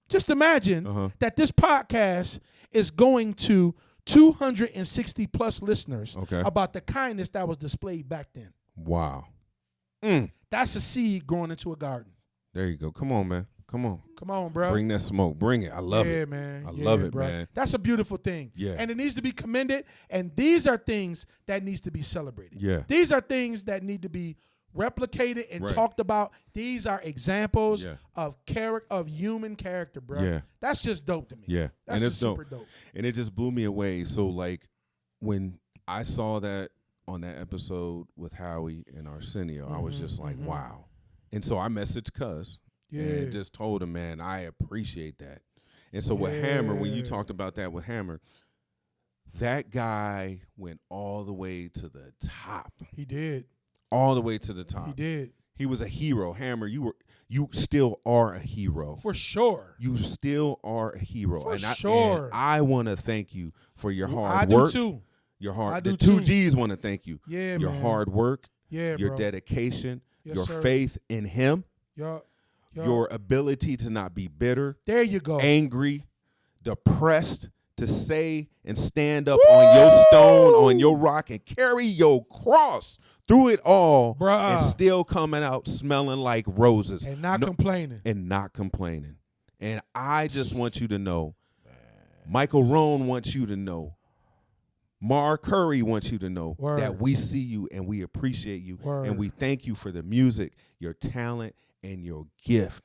just imagine that this podcast is going to 260 plus listeners about the kindness that was displayed back then. Wow. That's a seed growing into a garden. There you go. Come on, man. Come on, bro. Bring that smoke. Bring it. I love it. Man. I love it, bro. man. That's a beautiful thing. Yeah. And it needs to be commended. And these are things that needs to be celebrated. Yeah. These are things that need to be replicated and talked about. These are examples of human character, bro. Yeah. That's just dope to me. Yeah. That's and just super dope. And it just blew me away. So, like, when I saw that on that episode with Howie and Arsenio, I was just like, wow. And so I messaged Cuz and just told him, man, I appreciate that. And so with Hammer, when you talked about that with Hammer, that guy went all the way to the top. He did. All the way to the top. He did. He was a hero. Hammer, you still are a hero. For sure. You still are a hero. For sure. And I want to thank you for your hard work. I do too. Your hard. I do the too. 2Gs want to thank you. Yeah, your man. hard work. Yeah, your bro. dedication. Yes, your sir. faith in him. Your ability to not be bitter. There you go. Angry, depressed, to say and stand up on your stone, on your rock, and carry your cross through it all, bruh, and still coming out smelling like roses. And not complaining. And I just want you to know, Michael Rohn wants you to know, Mar Curry wants you to know Word. that we see you and we appreciate you. Word. And we thank you for the music, your talent, and your gift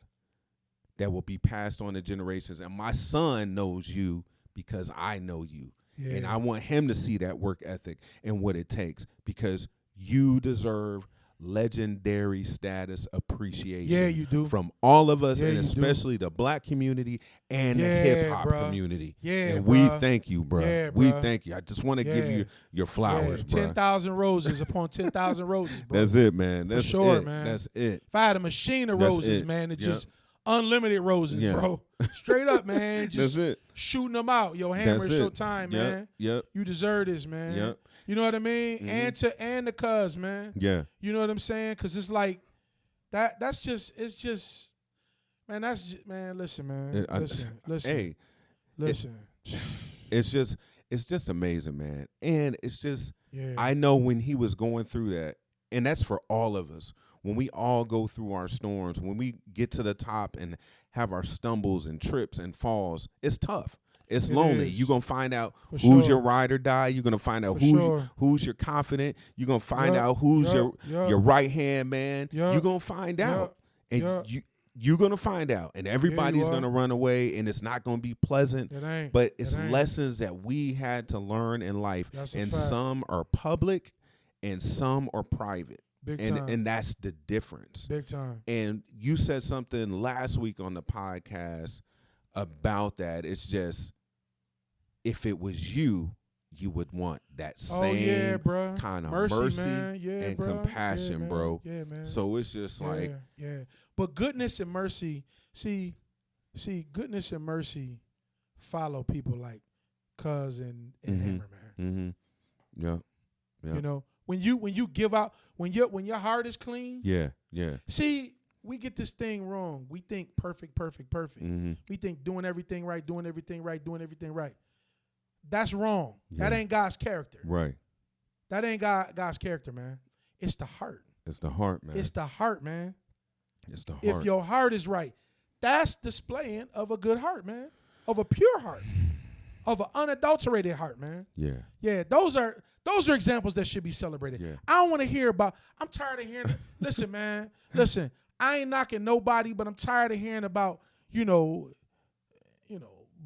that will be passed on to generations. And my son knows you because I know you. Yeah. And I want him to see that work ethic and what it takes, because you deserve legendary status appreciation. Yeah, you do. From all of us, Yeah, and you do. especially the black community and the Yeah, hip hop bruh. community. Yeah, and bruh. we thank you, bro. Yeah, we bruh. thank you. I just want to give Yeah. you your flowers, bro. 10,000 roses upon 10,000 roses, bro. That's it, man. That's sure, it. man. That's it. If I had a machine of That's roses, it. man, it's Yep. just unlimited roses, Yeah. bro. Straight up, man. Just That's it. shooting them out. Yo, Hammer, That's it's your it. time, Yep. man. Yep. You deserve this, man. Yep. You know what I mean? Mhm. And the cuz, man. Yeah. You know what I'm saying? Because it's like that's just man. Man. Listen, man. Listen. Hey, listen. it's just amazing, man. And it's just, Yeah. I know when he was going through that, and that's for all of us. When we all go through our storms, when we get to the top and have our stumbles and trips and falls, it's tough. It's It lonely. is. You're going to find out For who's sure. your ride or die. You're going to find out For sure. who's your confident. You're going to find Yup, out who's yup, your right-hand man. Yup, You're going to find out. And yup. you're going to find out. And everybody's are. going to run away, and it's not going to be pleasant. It ain't. But it's It ain't. lessons that we had to learn in life. That's a And fact. some are public and some are private. Big time. And that's the difference. Big time. And you said something last week on the podcast about that. It's just, if it was you, you would want that same bro. kind of Mercy, mercy man. Yeah, and bro. compassion, Yeah, man. bro. Yeah, man. So it's just like, yeah. But goodness and mercy, see, goodness and mercy follow people like Cuz and Mhm. Hammer, man. yeah, yeah, You know, when you give out, when your heart is clean. yeah. See, we get this thing wrong. We think perfect. Mhm. We think doing everything right. That's wrong. Yeah. That ain't God's character. Right. That ain't God's character, man. It's the heart. It's the heart, man. It's the heart, man. It's the heart. If your heart is right, that's displaying of a good heart, man. Of a pure heart. Of an unadulterated heart, man. yeah. Yeah, those are examples that should be celebrated. Yeah. I don't want to hear about. I'm tired of hearing. Listen, man. Listen, I ain't knocking nobody, but I'm tired of hearing about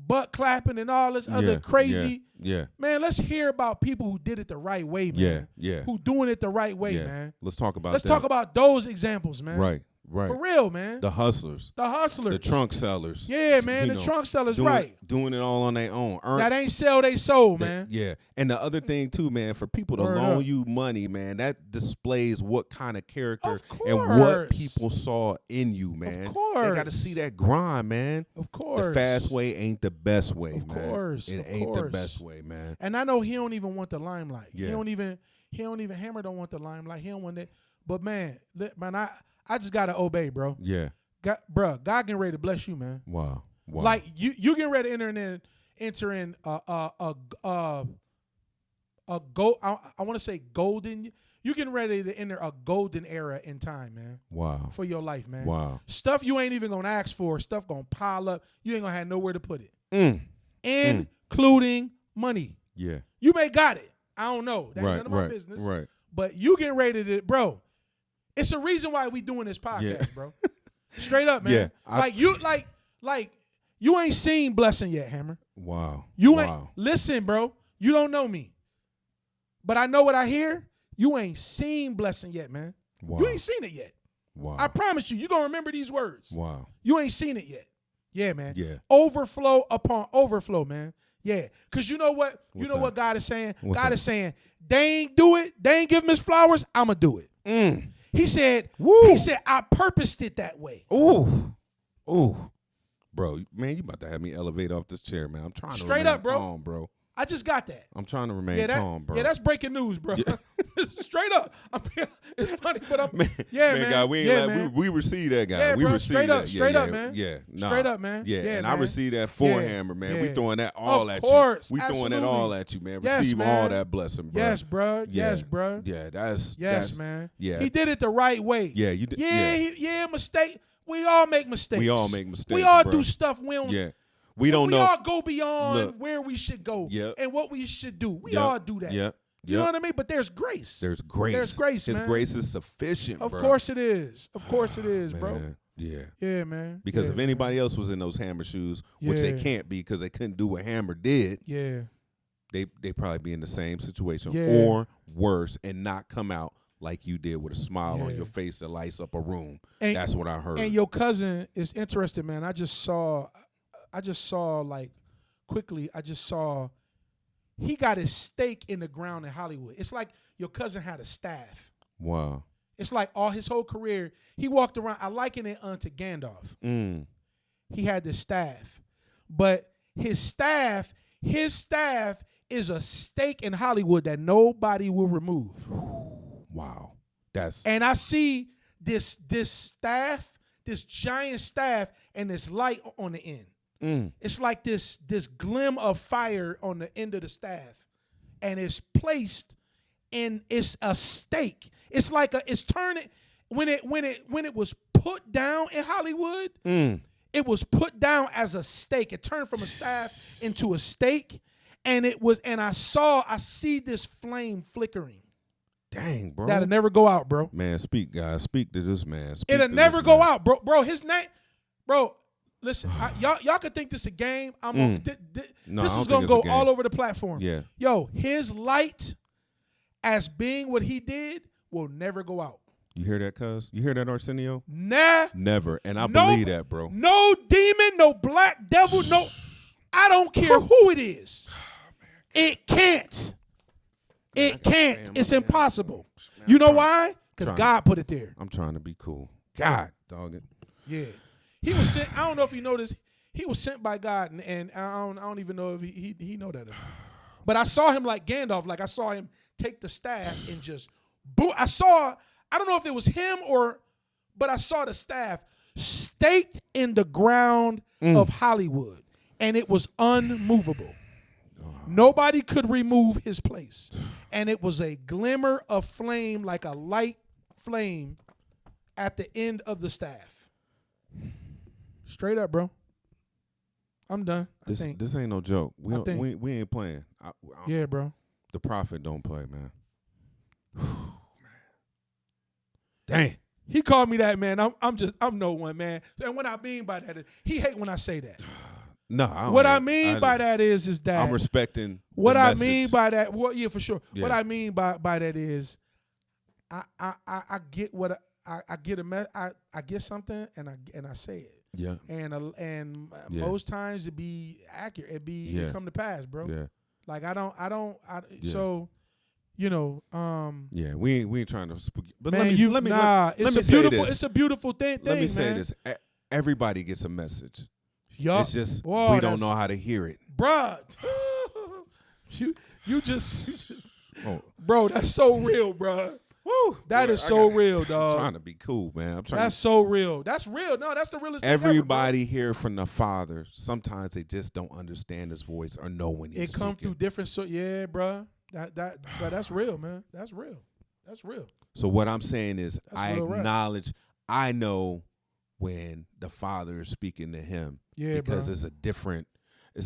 butt clapping and all this other crazy. Yeah. Man, let's hear about people who did it the right way, man. Yeah. Who doing it the right way, Yeah. man. Let's talk about Let's that. talk about those examples, man. Right. For real, man. The hustlers. The hustlers. The trunk sellers. Yeah, man. You The know, trunk sellers, doing, right. Doing it all on their own. That ain't sell they soul, That- man. Yeah. And the other thing too, man, for people to Word loan up. you money, man, that displays what kind of character Of and what course. people saw in you, man. course. They got to see that grind, man. Of course. The fast way ain't the best way, Of man. course, It of ain't the course. best way, man. And I know he don't even want the limelight. Yeah. He don't even Hammer don't want the limelight. He don't want that. But man, I just gotta obey, bro. Yeah. God getting ready to bless you, man. Wow. Like you getting ready to enter in a gold. I want to say golden. You getting ready to enter a golden era in time, man. Wow. For your life, man. Wow. Stuff you ain't even gonna ask for. Stuff gonna pile up. You ain't gonna have nowhere to put it, Mm. including money. Yeah. You may got it. I don't know. That ain't Right. none of my Right. business. Right. But you getting ready to, bro. It's a reason why we doing this podcast, Yeah. bro. Straight up, man. Yeah, like you ain't seen blessing yet, Hammer. Wow. You wow. ain't listen, bro. You don't know me, but I know what I hear. You ain't seen blessing yet, man. Wow. You ain't seen it yet. Wow. I promise you, gonna remember these words. Wow. You ain't seen it yet. Yeah, man. Yeah. Overflow upon overflow, man. Yeah. Cause you know what? What's You know that? what God is saying? What's God that? is saying, they ain't do it. They ain't give him his flowers. I'ma do it. Mm. He said, Woo. he said, I purposed it that way. Ooh. Ooh. Bro, man, you about to have me elevate off this chair, man. I'm trying to Straight remain up, bro. calm, bro. I just got that. I'm trying to remain calm, bro. Yeah, that's breaking news, bro. Yeah. Straight up. It's funny, but I'm man, man. God, we ain't Yeah, like, man. we receive that guy. Yeah, we bro. receive Straight that. up, straight yeah, up, yeah, man. Yeah, nah. Straight up, man. Yeah, Yeah, and I man. receive that for Yeah, Hammer, man. yeah. We throwing that all Of at course, you. We throwing it absolutely. all at you, man. Yes, Receive man. all that blessing, bro. Yes, bro. Yeah. Yes, bro. Yeah, Yes, man. Yeah. He did it the right way. Yeah, you did. Yeah, mistake. We all make mistakes. We all make mistakes. We all bro. do stuff we don't. Yeah. We don't know. We all go beyond Look. where we should go Yep. and what we should do. We Yep. all do that. Yep. You know what I mean? But there's grace. There's grace. There's grace, His man. grace is sufficient, Of bro. course it is. Of course it is, bro. Man, yeah. Yeah, man. Because yeah, if anybody else was in those Hammer shoes, which they Yeah. can't be because they couldn't do what Hammer did, Yeah. they probably be in the same situation Yeah. or worse and not come out like you did with a smile on Yeah. your face that lights up a room. And- That's what I heard. And your cousin is interesting, man. I just saw like quickly, he got his stake in the ground in Hollywood. It's like your cousin had a staff. Wow. It's like all his whole career, he walked around. I liken it unto Gandalf. He had this staff. But his staff is a stake in Hollywood that nobody will remove. Wow. That's And I see this staff, this giant staff, and this light on the end. It's like this glim of fire on the end of the staff, and it's placed in. It's a stake. It's like it's turning when it was put down in Hollywood. It was put down as a stake. It turned from a staff into a stake, and it was. And I see this flame flickering. dang, bro. That'll never go out, bro. Man, speak, guys. Speak to this man. Speak It'll to never this go man. out, bro. Bro, his name, bro. Listen, y'all could think this a game. I'm on. No, This I is don't gonna think it's a go game. all over the platform. Yeah. Yo, his light, as being what he did, will never go out. You hear that, cuz? You hear that, Arsenio? Nah. Never. And I No- believe that, bro. No demon, no black devil, no. I don't care who it is. It can't. It can't. It's impossible. You know why? Because trying. God put it there. I'm trying to be cool. God, dog it. Yeah. He was sent. I don't know if you know this. He was sent by God, and I don't even know if he know that or not. But I saw him like Gandalf. Like I saw him take the staff and just boom. I don't know if it was him but I saw the staff staked in the ground of Hollywood, and it was unmovable. Nobody could remove his place. And it was a glimmer of flame, like a light flame at the end of the staff. Straight up, bro. I'm done. I think. This ain't no joke. We I think. we ain't playing. Yeah, bro. The prophet don't play, man. Dang. He called me that, man. I'm no one, man. And what I mean by that is he hate when I say that. No, I don't What I hate- mean by just- that is that I'm respecting what the I message. mean by that, well, yeah, for sure. Yeah. What I mean by that is I get what I get I get something and I say it. Yeah. And Yeah. most times it be accurate. It come to pass, bro. Yeah. Like I don't Yeah. so you know, Yeah. We ain't trying to spook you. But man, let me it's let a me say beautiful this. it's a beautiful thing. Let me say man. this. Everybody gets a message. Yup. It's just Boy, we don't that's- know how to hear it. Bruh. you just Oh. bro, that's so real, bruh. Woo. That Boy, is I so gotta- real, I'm dog. trying to be cool, man. I'm trying That's so real. That's real. No, that's the realest thing ever, bro. Everybody hear from the Father. Sometimes they just don't understand His voice or know when He's It come speaking. through different yeah, bruh. But that's real, man. That's real. That's real. So what I'm saying is, That's I real rap. acknowledge. I know when the Father is speaking to him, Yeah, because bro. it's a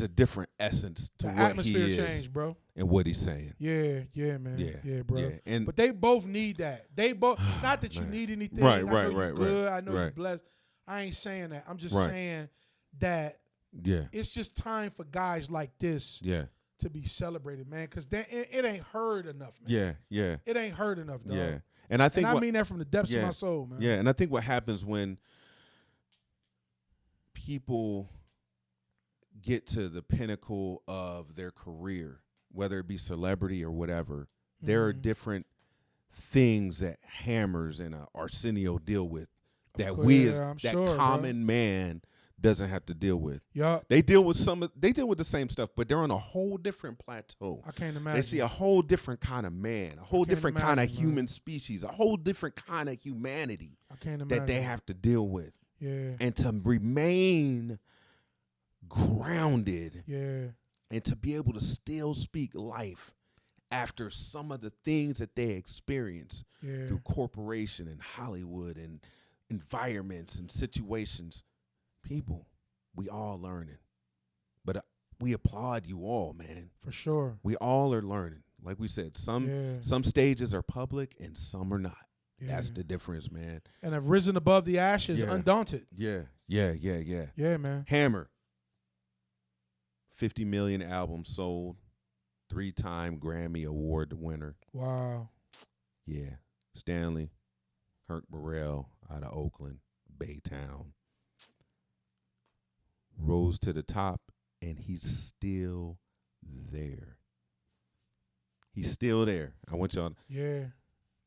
different essence to The what atmosphere He is changed, bro. and what He's saying. Yeah, man. Yeah, Yeah, bro. yeah. And But they both need that. They both not that you Man. need anything. Right, I know right, you right, good. right, I know you're right. blessed. I ain't saying that. I'm just Right. saying that yeah, it's just time for guys like this yeah, to be celebrated, man. Because it ain't heard enough, man. yeah, yeah, It ain't heard enough, dog. yeah. And I think And I what, mean that from the depths Yeah. of my soul, man. yeah, and I think what happens when people get to the pinnacle of their career, whether it be celebrity or whatever, there are Mhm. different things that Hammers and Arsenio deal with that course, we yeah, as I'm that sure, bro. common man doesn't have to deal with. Yup. They deal with they deal with the same stuff, but they're on a whole different plateau. I can't imagine. They see a whole different kind of man, a whole can't different kind of imagine, man. human species, a whole different kind of humanity I can't imagine. that they have to deal with. Yeah. And to remain grounded Yeah. and to be able to still speak life after some of the things that they experience Yeah. through corporation and Hollywood and environments and situations. People, we all learning. But we applaud you all, man. For sure. We all are learning. Like we said, some stages are public and some are not. Yeah. That's the difference, man. And have risen above the ashes, undaunted. Yeah, man. Hammer, 50 million albums sold, 3-time Grammy Award winner. Wow. Yeah. Stanley, Burrell out of Oakland, Baytown. Rose to the top, and he's still there. He's still there. I want y'all. Yeah.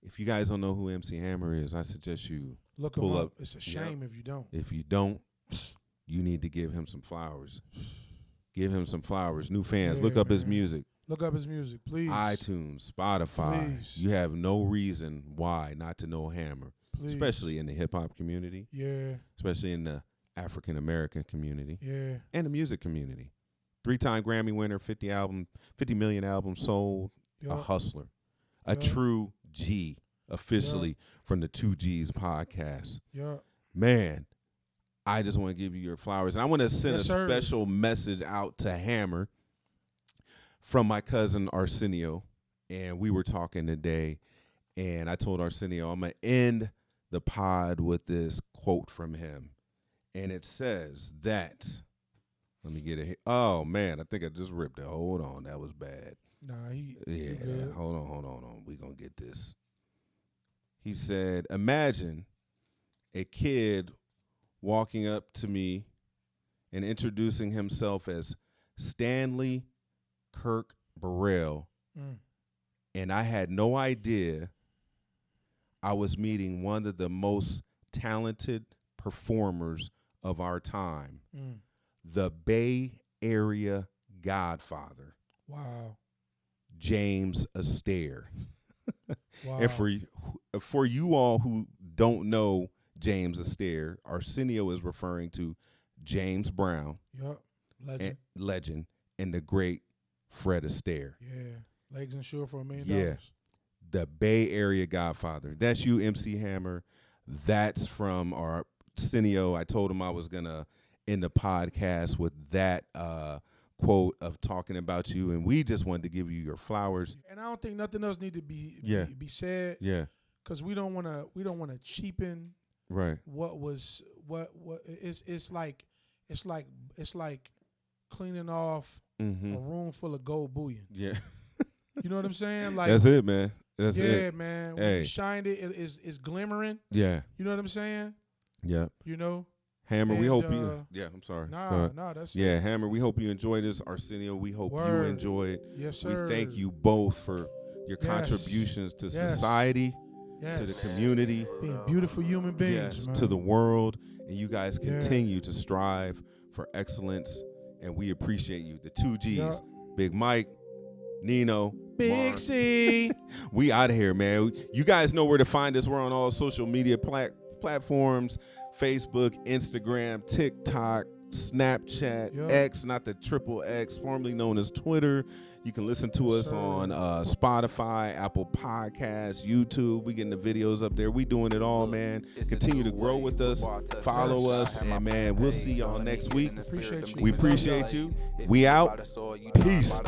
If you guys don't know who MC Hammer is, I suggest you look pull him up. It's a shame if you don't. If you don't, you need to give him some flowers. Give him some flowers. New fans, look up his music. Look up his music, please. iTunes, Spotify. Please. You have no reason why not to know Hammer, especially in the hip hop community. Yeah. Especially in the African American community. Yeah. And the music community. 3-time Grammy winner, 50 million albums sold. A hustler, a true G, officially from the 2Gs podcast. Yeah. Man, I just want to give you your flowers. And I want to send a sir. special message out to Hammer from my cousin Arsenio. And we were talking today, and I told Arsenio I'm going to end the pod with this quote from him. And it says that, let me get it here. Oh, man, I think I just ripped it. Hold on, that was bad. Nah, Hold on. We gonna get this. He said, imagine a kid walking up to me and introducing himself as Stanley Kirk Burrell, and I had no idea I was meeting one of the most talented performers of our time, the Bay Area Godfather. Wow. James Astaire. Wow. And for you all who don't know James Astaire, Arsenio is referring to James Brown, legend, and the great Fred Astaire. Yeah, legs insured for $1 million. Yeah, the Bay Area Godfather. That's you, MC Hammer. That's from Arsenio. I told him I was gonna end the podcast with that quote of talking about you, and we just wanted to give you your flowers. And I don't think nothing else need to be said. Yeah, because we don't want to cheapen what it's like cleaning off a room full of gold bullion. Yeah, you know what I'm saying? Like that's it, man. That's it. Yeah, man. When you shined it's glimmering. Yeah, you know what I'm saying? Yeah. You know. Hammer, we hope you. Yeah, I'm sorry. Nah, that's it. Hammer, we hope you enjoyed this. Arsenio, we hope you enjoyed. Yes, sir. We thank you both for your contributions to society, to the community, being beautiful human beings, man. To the world, and you guys continue to strive for excellence, and we appreciate you. The 2Gs, Big Mike, Nino, Big Mark. C. We out of here, man. You guys know where to find us. We're on all social media platforms. Facebook, Instagram, TikTok, Snapchat, X, not the XXX, formerly known as Twitter. You can listen to us on Spotify, Apple Podcasts, YouTube. We getting the videos up there. We doing it all, man. Continue to grow with us. Follow us. And, man, we'll see y'all next week. We appreciate you. We out. Peace.